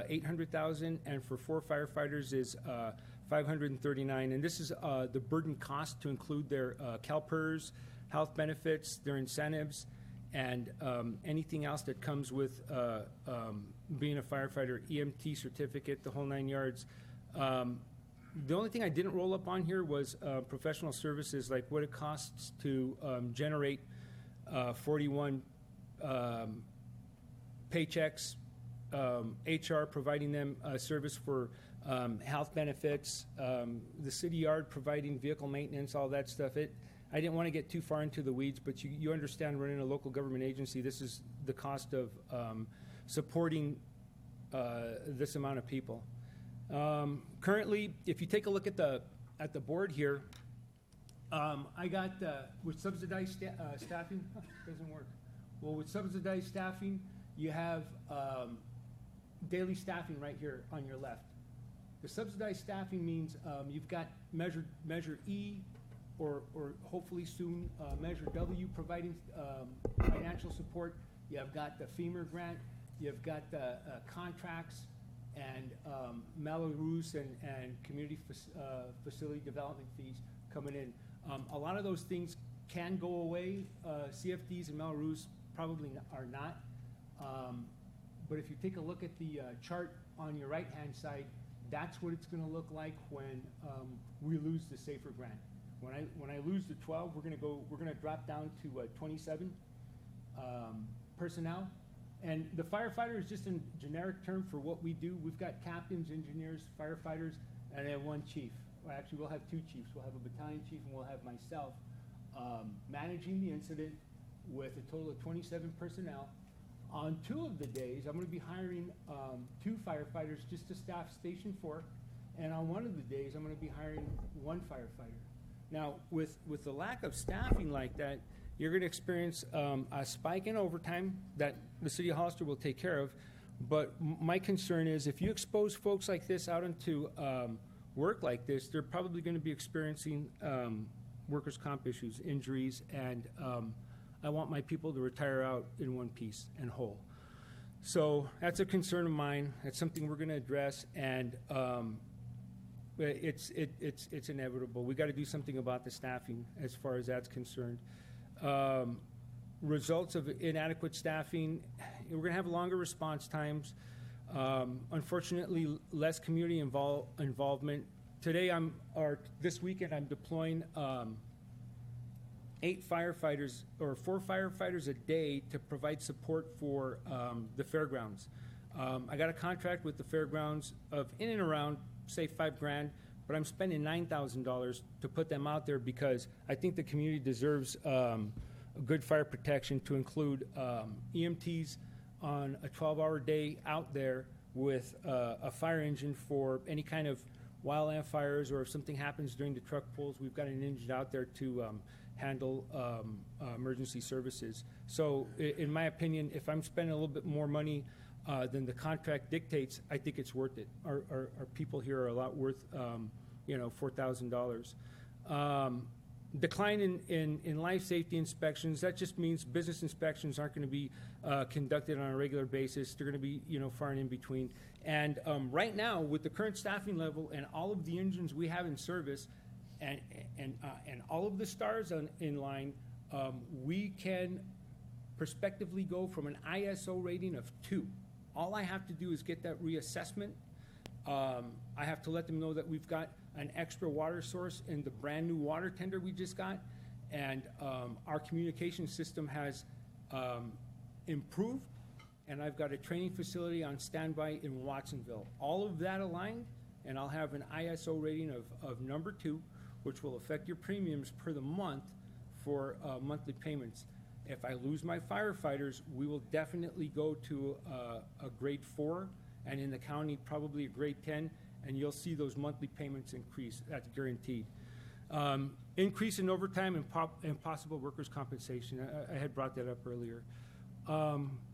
800,000, and for 4 firefighters is 539. And this is the burden cost to include their CalPERS, health benefits, their incentives, and anything else that comes with being a firefighter, EMT certificate, the whole 9 yards. The only thing I didn't roll up on here was professional services, like what it costs to generate 41 paychecks, HR providing them a service for health benefits, the city yard providing vehicle maintenance, all that stuff. I didn't want to get too far into the weeds, but you understand running a local government agency, this is the cost of supporting this amount of people. Currently, if you take a look at the board here, I got with subsidized staffing, doesn't work. Well, with subsidized staffing, you have daily staffing right here on your left. The subsidized staffing means you've got measure E, or hopefully soon measure W, providing financial support. You have got the FEMA grant. You've got the contracts and Melrose and community facility development fees coming in. A lot of those things can go away. CFDs and Melrose probably are not. But if you take a look at the chart on your right-hand side, that's what it's going to look like when we lose the SAFER grant. When I lose the 12, we're going to drop down to 27 personnel. And the firefighter is just a generic term for what we do. We've got captains, engineers, firefighters, and then one chief. Well, actually, we'll have two chiefs. We'll have a battalion chief, and we'll have myself managing the incident with a total of 27 personnel. On 2 of the days, I'm going to be hiring 2 firefighters just to staff Station 4, and on 1 of the days, I'm going to be hiring 1 firefighter. Now, with the lack of staffing like that, you're going to experience a spike in overtime that the City of Hollister will take care of. But my concern is if you expose folks like this out into work like this, they're probably going to be experiencing workers' comp issues, injuries, and I want my people to retire out in one piece and whole. So that's a concern of mine. That's something we're going to address, and it's inevitable. We got to do something about the staffing as far as that's concerned. Results of inadequate staffing, we're going to have longer response times. Unfortunately, less community involvement. Today, this weekend, I'm deploying 8 firefighters or 4 firefighters a day to provide support for the fairgrounds. I got a contract with the fairgrounds of in and around, say, $5,000, but I'm spending $9,000 to put them out there because I think the community deserves a good fire protection, to include EMTs on a 12-hour day out there with a fire engine for any kind of wildland fires, or if something happens during the truck pulls, we've got an engine out there to handle emergency services. So in my opinion, if I'm spending a little bit more money than the contract dictates, I think it's worth it. Our people here are a lot worth, $4,000. Decline in life safety inspections, that just means business inspections aren't going to be conducted on a regular basis. They're going to be, far and in between. And right now, with the current staffing level and all of the engines we have in service, and all of the stars in line, we can prospectively go from an ISO rating of 2. All I have to do is get that reassessment. I have to let them know that we've got an extra water source in the brand new water tender we just got, and our communication system has improved, and I've got a training facility on standby in Watsonville. All of that aligned, and I'll have an ISO rating of number 2, which will affect your premiums per the month for monthly payments. If I lose my firefighters, we will definitely go to a grade 4, and in the county, probably a grade 10, and you'll see those monthly payments increase. That's guaranteed. Increase in overtime and possible workers' compensation. I had brought that up earlier.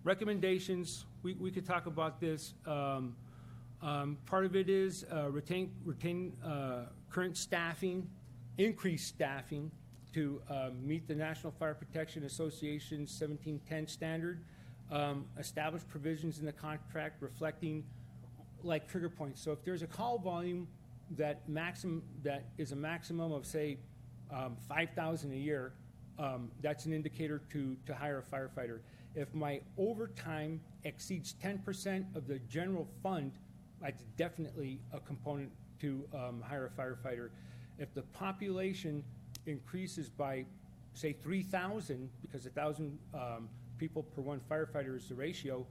Recommendations, we could talk about this. Part of it is retain current staffing, increase staffing to meet the National Fire Protection Association's 1710 standard. Establish provisions in the contract reflecting like trigger points. So if there's a call volume that is a maximum of, say, 5,000 a year, that's an indicator to hire a firefighter. If my overtime exceeds 10% of the general fund, that's definitely a component to hire a firefighter. If the population increases by, say, 3,000, because 1,000 people per 1 firefighter is the ratio,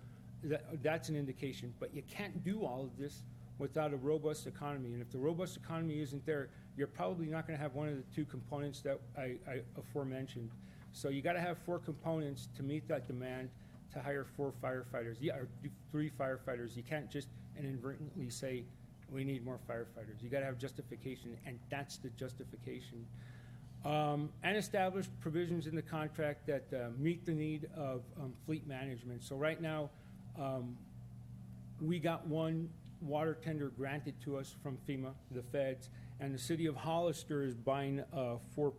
that's an indication. But you can't do all of this without a robust economy. And if the robust economy isn't there, you're probably not going to have one of the 2 components that I aforementioned. So you got to have 4 components to meet that demand to hire 4 firefighters, or 3 firefighters. You can't just inadvertently say, we need more firefighters. You got to have justification, and that's the justification. And establish provisions in the contract that meet the need of fleet management. So right now, we got 1 water tender granted to us from FEMA, the feds, and the city of Hollister is buying 4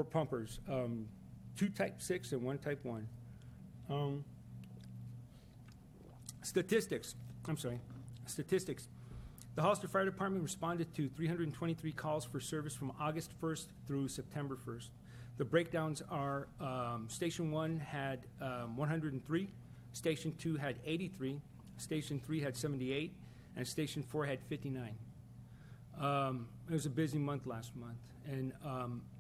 pumpers, 2 type 6 and 1 type 1. Statistics. The Hollister Fire Department responded to 323 calls for service from August 1st through September 1st. The breakdowns are Station 1 had 103, Station 2 had 83, Station 3 had 78, and Station 4 had 59. It was a busy month last month, and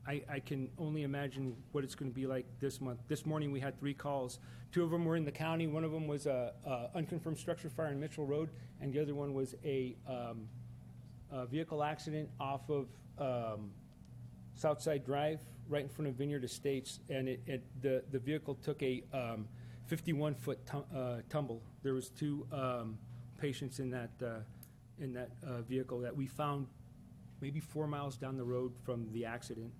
I can only imagine what it's going to be like this month. This morning we had 3 calls. 2 of them were in the county. One of them was a unconfirmed structure fire on Mitchell Road, and the other one was a vehicle accident off of Southside Drive, right in front of Vineyard Estates, and the vehicle took a 51-foot tumble. There was 2 patients in that vehicle that we found maybe 4 miles down the road from the accident.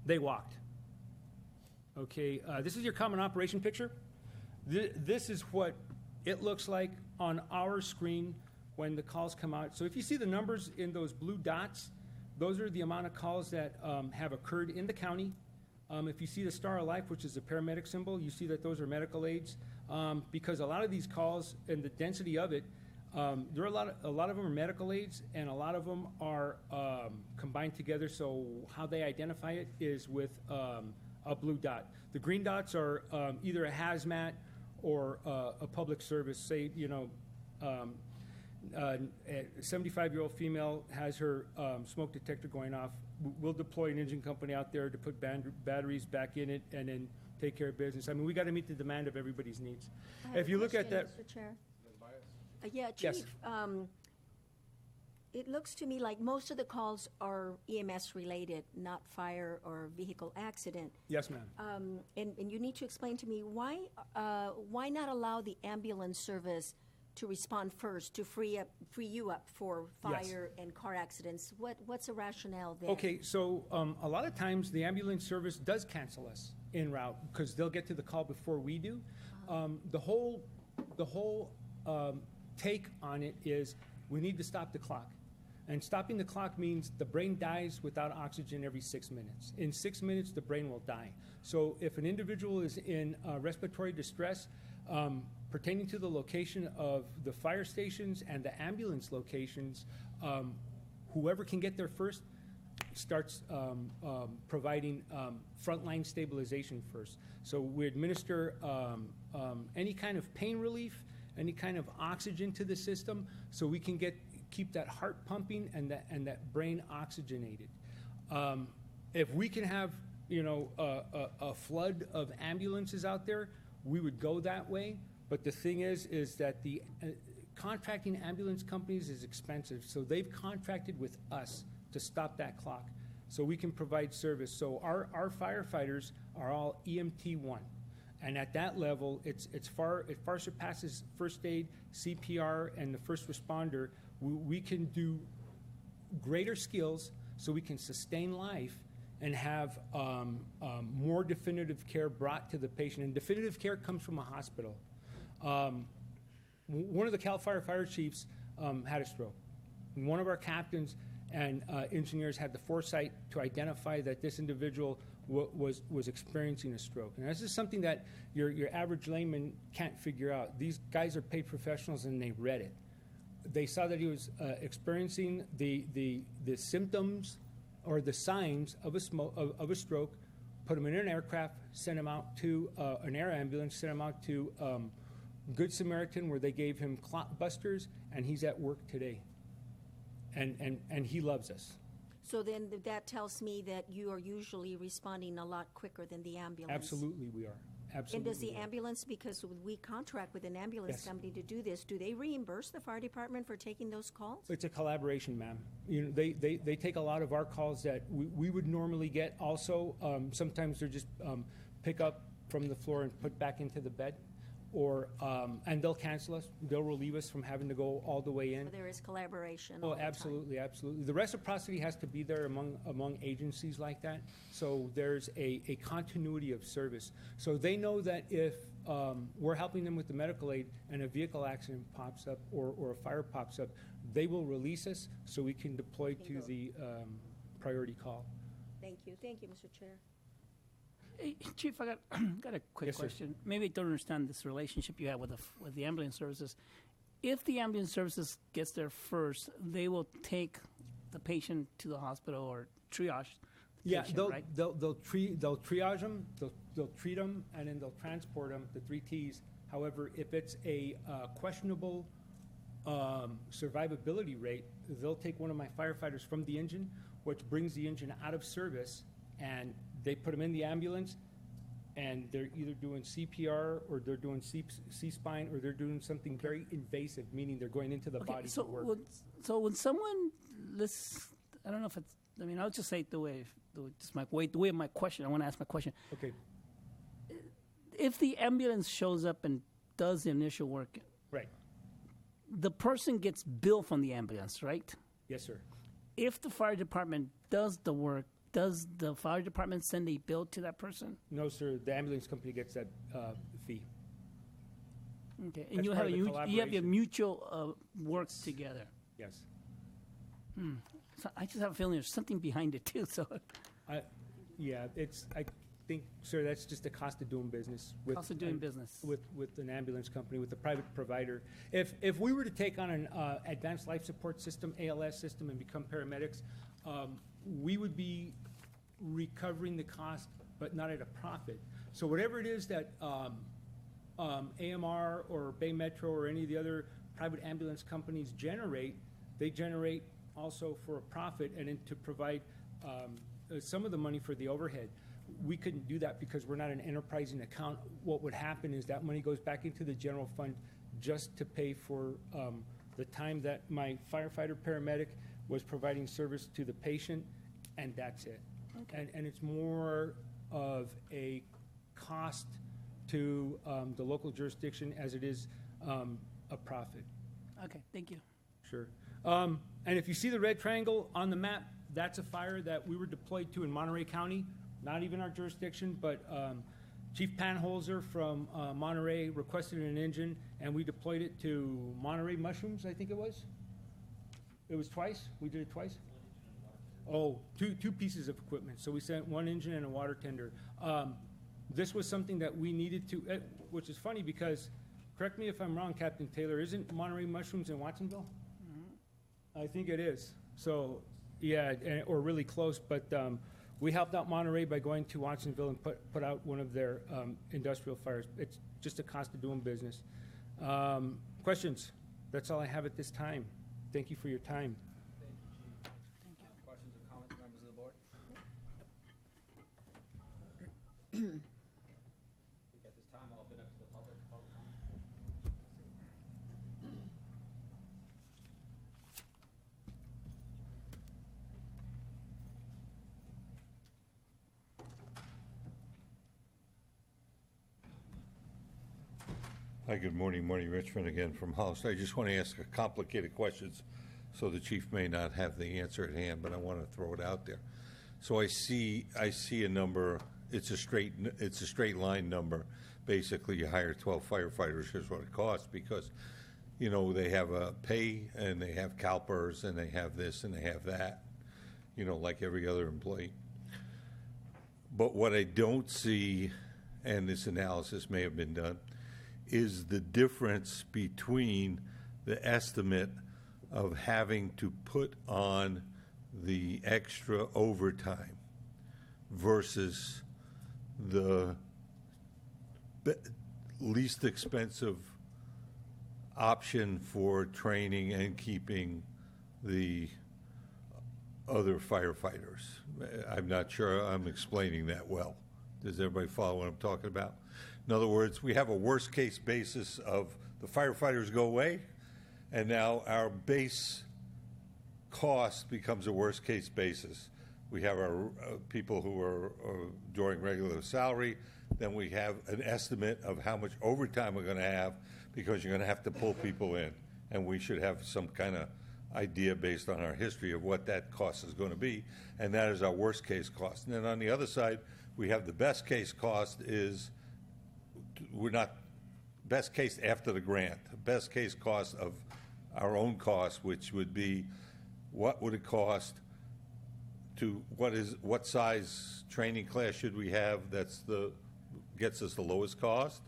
They walked. Okay, this is your common operation picture. This is what it looks like on our screen when the calls come out. So if you see the numbers in those blue dots, those are the amount of calls that have occurred in the county. If you see the Star of Life, which is a paramedic symbol, you see that those are medical aids, because a lot of these calls and the density of it, there are a lot of them are medical aids, and a lot of them are combined together. So how they identify it is with a blue dot. The green dots are either a hazmat or a public service. Say, a 75-year-old female has her smoke detector going off. We'll deploy an engine company out there to put batteries back in it and then take care of business. I mean, we got to meet the demand of everybody's needs. If you look at that, Mr. Chair. Yeah, Chief. Yes. It looks to me like most of the calls are EMS related, not fire or vehicle accident. Yes, ma'am. And you need to explain to me why not allow the ambulance service to respond first to free you up for fire and car accidents? What's the rationale there? Okay, so a lot of times the ambulance service does cancel us en route because they'll get to the call before we do. The whole take on it is we need to stop the clock. And stopping the clock means the brain dies without oxygen every 6 minutes. In 6 minutes, the brain will die. So if an individual is in respiratory distress, pertaining to the location of the fire stations and the ambulance locations, whoever can get there first starts providing frontline stabilization first. So we administer any kind of pain relief, any kind of oxygen to the system, so we can keep that heart pumping and that brain oxygenated. If we can have a flood of ambulances out there, we would go that way. But the thing is that the contracting ambulance companies is expensive, so they've contracted with us to stop that clock so we can provide service. So our firefighters are all EMT 1. And at that level, it far surpasses first aid, CPR, and the first responder. We can do greater skills so we can sustain life and have more definitive care brought to the patient. And definitive care comes from a hospital. One of the CAL FIRE fire chiefs had a stroke. One of our captains and engineers had the foresight to identify that this individual was experiencing a stroke. And this is something that your average layman can't figure out. These guys are paid professionals, and they read it. They saw that he was experiencing the symptoms or the signs of a stroke, put him in an aircraft, sent him out to an air ambulance, sent him out to Good Samaritan, where they gave him clot busters, and he's at work today. And he loves us. So then that tells me that you are usually responding a lot quicker than the ambulance. Absolutely, we are. Absolutely. And does the ambulance, because we contract with an ambulance company to do this, do they reimburse the fire department for taking those calls? It's a collaboration, ma'am. They take a lot of our calls that we would normally get. Also, sometimes they're just pick up from the floor and put back into the bed. And they'll cancel us. They'll relieve us from having to go all the way in. So there is collaboration. Oh, absolutely, absolutely. The reciprocity has to be there among agencies like that. So there's a continuity of service. So they know that if we're helping them with the medical aid and a vehicle accident pops up or a fire pops up, they will release us so we can deploy to the priority call. Thank you, Mr. Chair. Hey, Chief, I got a quick question. Maybe I don't understand this relationship you have with the ambulance services. If the ambulance services gets there first, they will take the patient to the hospital or triage. Yeah, patient, right? they'll triage them, they'll treat them, and then they'll transport them, the 3 Ts, However, if it's a questionable survivability rate, they'll take one of my firefighters from the engine, which brings the engine out of service, and they put them in the ambulance, and they're either doing CPR or they're doing C-spine or they're doing something very invasive, meaning they're going into the body to work. So when someone, I don't know if it's, I mean, I'll just say it the way of my question. I want to ask my question. Okay. If the ambulance shows up and does the initial work, right, the person gets billed from the ambulance, right? Yes, sir. If the fire department does the work, does the fire department send a bill to that person? No, sir. The ambulance company gets that fee. Okay, and you have your mutual work together. Yes. So I just have a feeling there's something behind it too. So, I think, sir, that's just the cost of doing business. Cost of doing business with an ambulance company, with a private provider. If we were to take on an advanced life support system, ALS system, and become paramedics, we would be recovering the cost, but not at a profit. So whatever it is that AMR or Bay Metro or any of the other private ambulance companies generate, they generate also for a profit and then to provide some of the money for the overhead. We couldn't do that because we're not an enterprising account. What would happen is that money goes back into the general fund just to pay for the time that my firefighter paramedic was providing service to the patient, and that's it. Okay. And it's more of a cost to the local jurisdiction as it is a profit. Okay, thank you. Sure. And if you see the red triangle on the map, that's a fire that we were deployed to in Monterey County, not even our jurisdiction, but Chief Panholzer from Monterey requested an engine, and we deployed it to Monterey Mushrooms, I think it was. It was twice? We did it twice? Oh, two pieces of equipment. So we sent one engine and a water tender. This was something that we needed to, which is funny because, correct me if I'm wrong, Captain Taylor, isn't Monterey Mushrooms in Watsonville? I think it is. So, yeah, or really close. But we helped out Monterey by going to Watsonville and put out one of their industrial fires. It's just a cost of doing business. Questions? That's all I have at this time. Thank you for your time. Thank you, Chief. Questions or comments, members of the board? I think at this time I'll open up to the public. Hi, good morning. Marty Richmond again from Hollister. I just want to ask a complicated questions, so the chief may not have the answer at hand, but I want to throw it out there. So I see a number. It's a straight line number. Basically, you hire 12 firefighters. Here's what it costs because, you know, they have a pay and they have CalPERS and they have this and they have that. You know, like every other employee. But what I don't see, and this analysis may have been done, is the difference between the estimate of having to put on the extra overtime versus the least expensive option for training and keeping the other firefighters. I'm not sure I'm explaining that well. Does everybody follow what I'm talking about? In other words, we have a worst case basis of the firefighters go away, and now our base cost becomes a worst case basis. We have our people who are drawing regular salary, then we have an estimate of how much overtime we're going to have because you're going to have to pull people in, and we should have some kind of idea based on our history of what that cost is going to be, and that is our worst case cost. And then on the other side, we have the best case cost is we're not best case after the grant, best case cost of our own cost, which would be what would it cost to what size training class should we have gets us the lowest cost,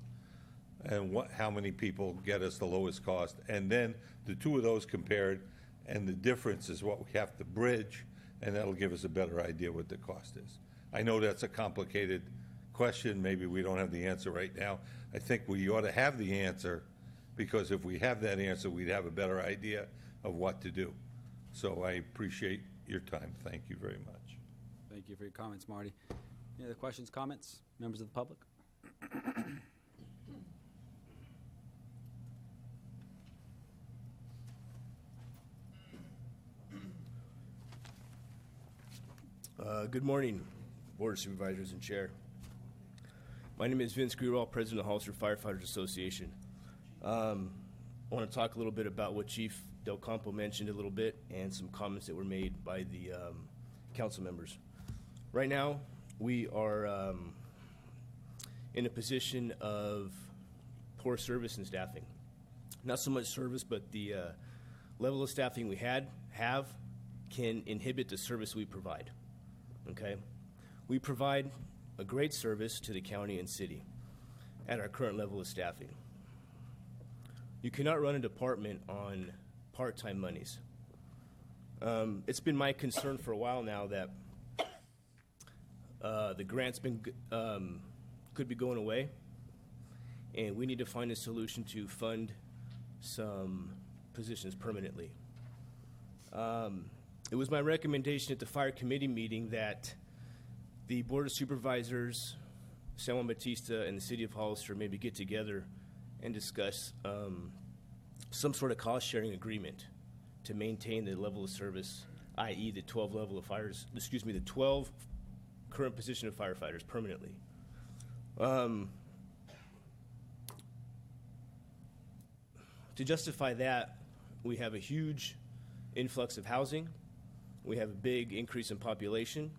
and how many people get us the lowest cost, and then the two of those compared, and the difference is what we have to bridge, and that'll give us a better idea what the cost is. I know that's a complicated question. Maybe we don't have the answer right now. I think we ought to have the answer, because if we have that answer, we'd have a better idea of what to do. So I appreciate your time. Thank you very much. Thank you for your comments, Marty. Any other questions, comments, members of the public? Good morning, Board of Supervisors and Chair. My name is Vince Grewal, President of the Hollister Firefighters Association. I want to talk a little bit about what Chief Del Campo mentioned a little bit and some comments that were made by the council members. Right now, we are in a position of poor service and staffing. Not so much service, but the level of staffing we have can inhibit the service we provide. Okay? We provide a great service to the county and city at our current level of staffing. You cannot run a department on part-time monies. It's been my concern for a while now that the grant's could be going away, and we need to find a solution to fund some positions permanently. It was my recommendation at the fire committee meeting that the Board of Supervisors, San Juan Bautista, and the City of Hollister maybe get together and discuss some sort of cost-sharing agreement to maintain the level of service, i.e. the 12 the 12 current position of firefighters permanently. To justify that, we have a huge influx of housing. We have a big increase in population,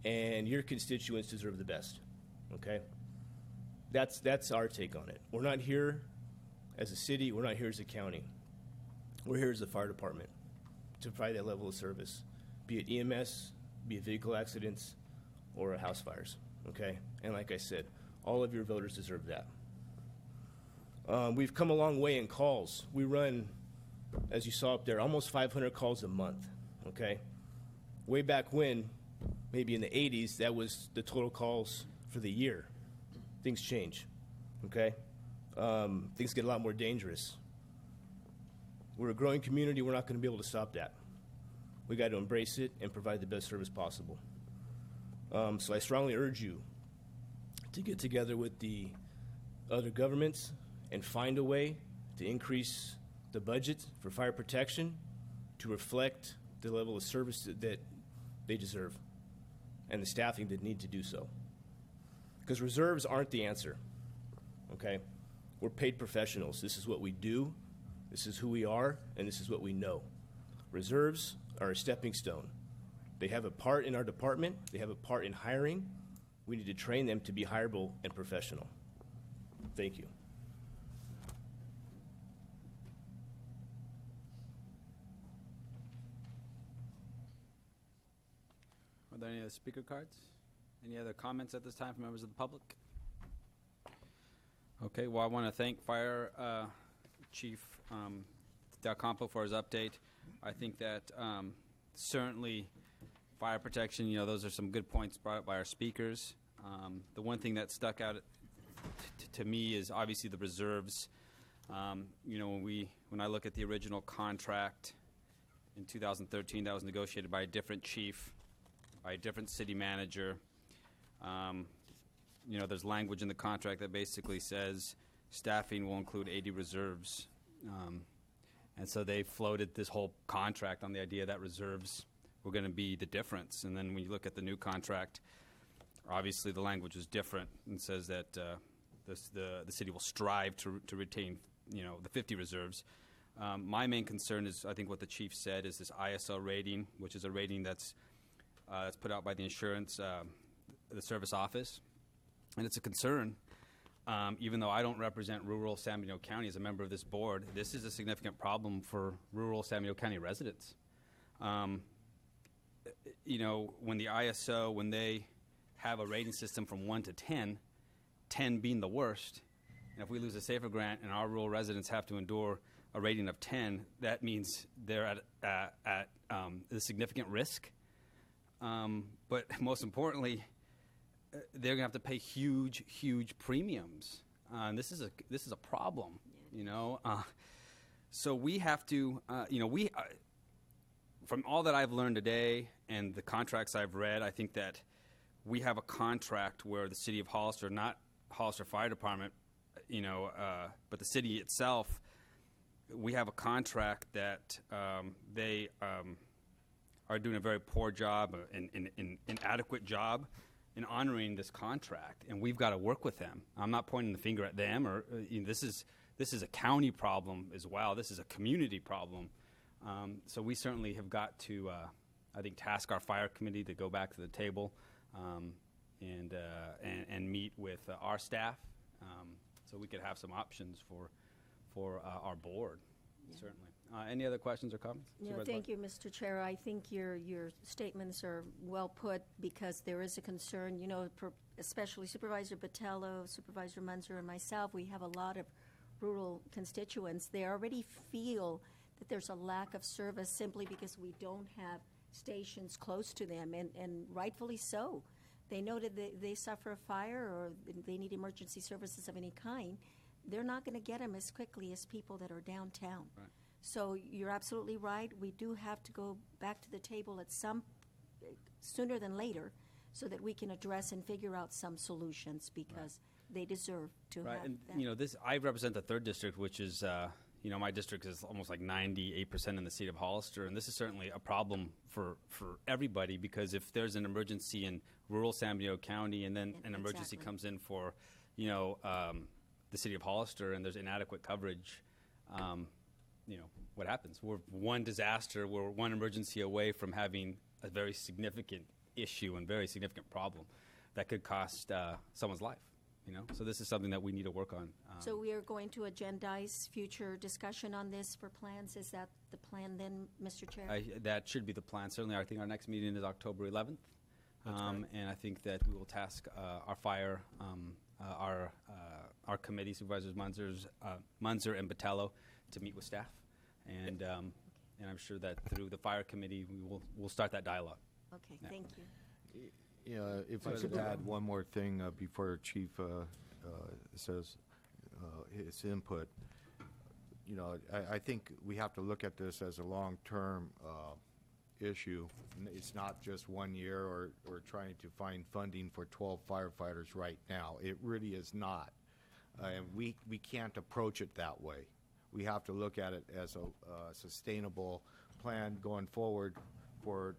and your constituents deserve the best, okay? That's our take on it. We're not here as a city. We're not here as a county. We're here as the fire department to provide that level of service, be it EMS, be it vehicle accidents, or house fires, okay? And like I said, all of your voters deserve that. We've come a long way in calls. We run, as you saw up there, almost 500 calls a month, okay? Way back when, maybe in the 80s, that was the total calls for the year. Things change, okay? Things get a lot more dangerous. We're a growing community. We're not going to be able to stop that. We got to embrace it and provide the best service possible. So I strongly urge you to get together with the other governments and find a way to increase the budget for fire protection to reflect the level of service that they deserve and the staffing that need to do so. Because reserves aren't the answer, okay? We're paid professionals. This is what we do, this is who we are, and this is what we know. Reserves are a stepping stone. They have a part in our department. They have a part in hiring. We need to train them to be hireable and professional. Thank you. Are there any other speaker cards? Any other comments at this time from members of the public? Okay, well, I want to thank Fire Chief Del Campo for his update. I think that certainly fire protection, those are some good points brought up by our speakers. The one thing that stuck out to me is obviously the reserves. When I look at the original contract in 2013, that was negotiated by a different chief, by a different city manager. There's language in the contract that basically says staffing will include 80 reserves. And so they floated this whole contract on the idea that reserves were going to be the difference. And then when you look at the new contract, obviously the language is different and says that the city will strive to retain, the 50 reserves. My main concern is, I think what the chief said, is this ISO rating, which is a rating that's put out by the the service office. And it's a concern. Even though I don't represent rural San Benito County as a member of this board, this is a significant problem for rural San Benito County residents. When the ISO, when they have a rating system from 1 to 10, 10 being the worst, and if we lose a SAFER grant and our rural residents have to endure a rating of 10, that means they're at a significant risk. But most importantly, they're going to have to pay huge premiums. And this is a problem, you know. So we have to, from all that I've learned today and the contracts I've read, I think that we have a contract where the city of Hollister, not Hollister Fire Department, but the city itself, we have a contract that they are doing a very poor job, an inadequate job in honoring this contract, and we've got to work with them. I'm not pointing the finger at them, or this is a county problem as well. This is a community problem. So we certainly have got to, I think, task our fire committee to go back to the table and meet with our staff, so we could have some options for our board. Certainly. Any other questions or comments? No, thank you, Mr. Chair. I think your statements are well put, because there is a concern, especially Supervisor Botello, Supervisor Munzer, and myself. We have a lot of rural constituents. They already feel that there's a lack of service simply because we don't have stations close to them, and rightfully so. They know that they suffer a fire or they need emergency services of any kind. They're not going to get them as quickly as people that are downtown. Right. So you're absolutely right. We do have to go back to the table at sooner than later, so that we can address and figure out some solutions, because they deserve to have And that. I represent the 3rd district, which is my district is almost like 98% in the seat of Hollister, and this is certainly a problem for everybody, because if there's an emergency in rural San Benito County and then an emergency comes in for the city of Hollister and there's inadequate coverage, what happens? We're one emergency away from having a very significant issue and very significant problem that could cost someone's life. So this is something that we need to work on. So we are going to agendize future discussion on this for plans. Is that the plan then, Mr. Chair? That should be the plan. Certainly, I think our next meeting is October 11th. And I think that we will task our fire, our committee supervisors, Munzer and Botello, to meet with staff. And I'm sure that through the fire committee, we'll start that dialogue. Okay, thank you. If I could add one more thing before Chief says his input. I think we have to look at this as a long-term issue. It's not just 1 year or trying to find funding for 12 firefighters right now. It really is not. And we can't approach it that way. We have to look at it as a sustainable plan going forward for,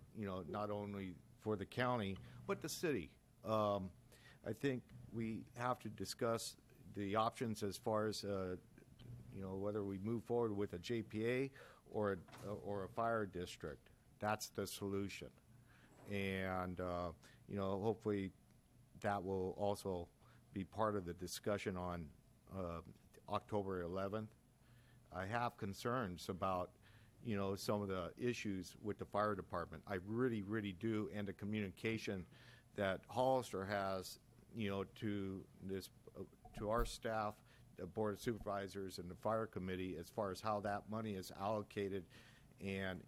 not only for the county, but the city. I think we have to discuss the options as far as, whether we move forward with a JPA or a fire district. That's the solution. And, hopefully that will also be part of the discussion on October 11th. I have concerns about, some of the issues with the fire department. I really, really do. And the communication that Hollister has, to our staff, the Board of Supervisors and the fire committee, as far as how that money is allocated and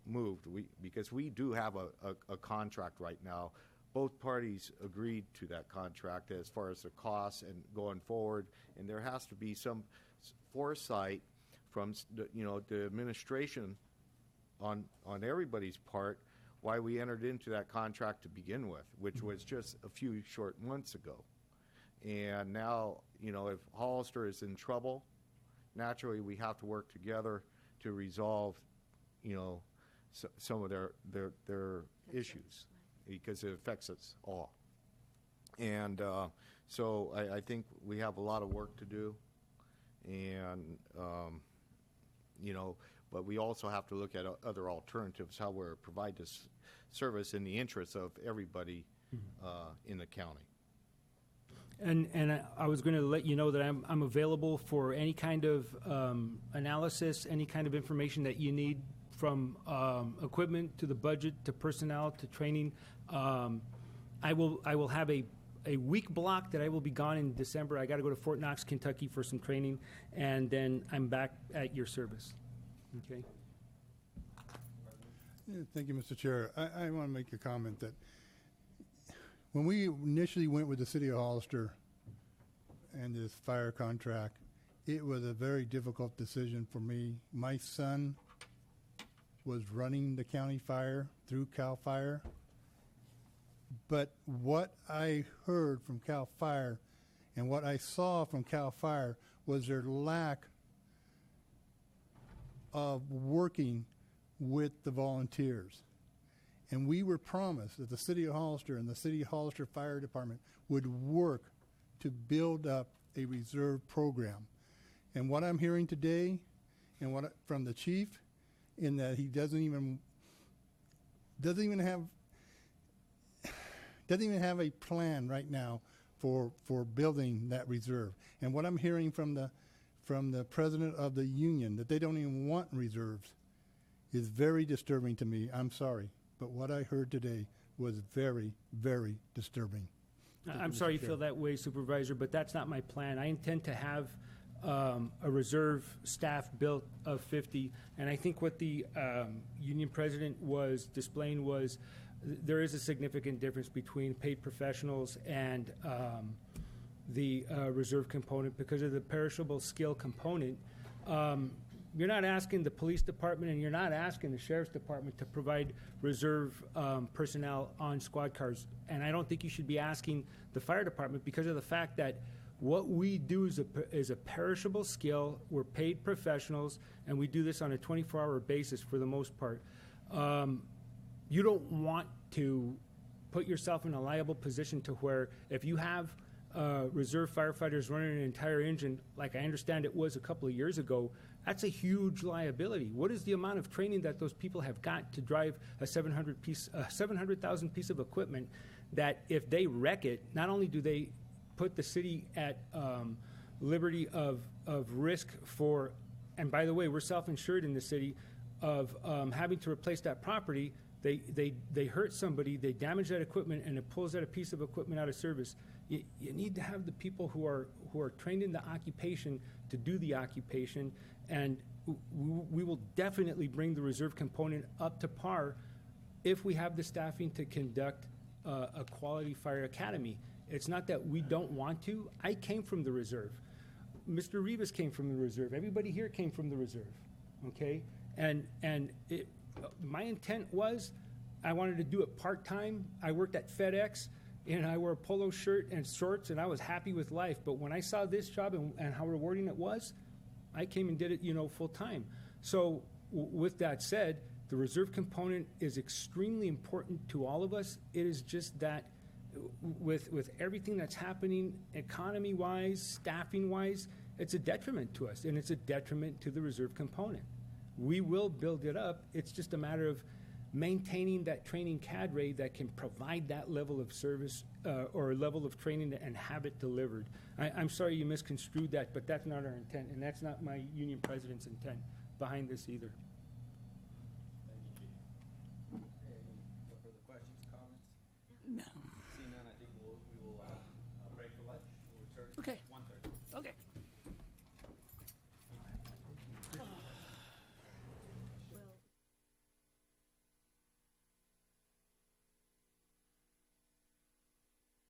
moved. Because we do have a contract right now. Both parties agreed to that contract as far as the costs and going forward, and there has to be some foresight from the administration on everybody's part why we entered into that contract to begin with, which was just a few short months ago. And now, if Hollister is in trouble, naturally we have to work together to resolve, some of their issues, because it affects us all. And so I think we have a lot of work to do, and but we also have to look at other alternatives, how we're provide this service in the interest of everybody in the county. And I was going to let you know that I'm available for any kind of analysis, any kind of information that you need, from equipment to the budget to personnel to training. I will have a week block that I will be gone in December. I got to go to Fort Knox, Kentucky for some training, and then I'm back at your service. Okay. Thank you, Mr. Chair. I want to make a comment that When we initially went with the city of Hollister and this fire contract, it was a very difficult decision for me. My son was running the county fire through CAL FIRE, but what I heard from CAL FIRE and what I saw from CAL FIRE was their lack of working with the volunteers. And we were promised that the city of Hollister and the city of Hollister Fire Department would work to build up a reserve program. And what I'm hearing today, and what from the chief, in that he doesn't even have a plan right now for building that reserve. And what I'm hearing from the president of the union, that they don't even want reserves, is very disturbing to me. I'm sorry, but what I heard today was very, very disturbing. I'm sorry you feel that way, Supervisor, but that's not my plan. I intend to have a reserve staff built of 50, and I think what the union president was displaying was there is a significant difference between paid professionals and the reserve component because of the perishable skill component. You're not asking the police department and you're not asking the sheriff's department to provide reserve personnel on squad cars. And I don't think you should be asking the fire department because of the fact that what we do is a perishable skill. We're paid professionals, and we do this on a 24-hour basis for the most part. You don't want to put yourself in a liable position to where if you have reserve firefighters running an entire engine, like I understand it was a couple of years ago, that's a huge liability. What is the amount of training that those people have got to drive a 700,000 piece of equipment that if they wreck it, not only do they put the city at liberty of risk for, and by the way, we're self-insured in the city, of having to replace that property, they hurt somebody, they damage that equipment, and it pulls that a piece of equipment out of service. You need to have the people who are trained in the occupation to do the occupation, and we will definitely bring the reserve component up to par if we have the staffing to conduct a quality fire academy. It's not that we don't want to. I came from the reserve. Mr. Rivas came from the reserve. Everybody here came from the reserve, okay? And my intent was I wanted to do it part-time. I worked at FedEx, and I wore a polo shirt and shorts, and I was happy with life. But when I saw this job and how rewarding it was, I came and did it, full-time. So with that said, the reserve component is extremely important to all of us. It is just that with everything that's happening economy-wise, staffing-wise, it's a detriment to us, and it's a detriment to the reserve component. We will build it up. It's just a matter of maintaining that training cadre that can provide that level of service or level of training and have it delivered. I'm sorry you misconstrued that, but that's not our intent, and that's not my union president's intent behind this either.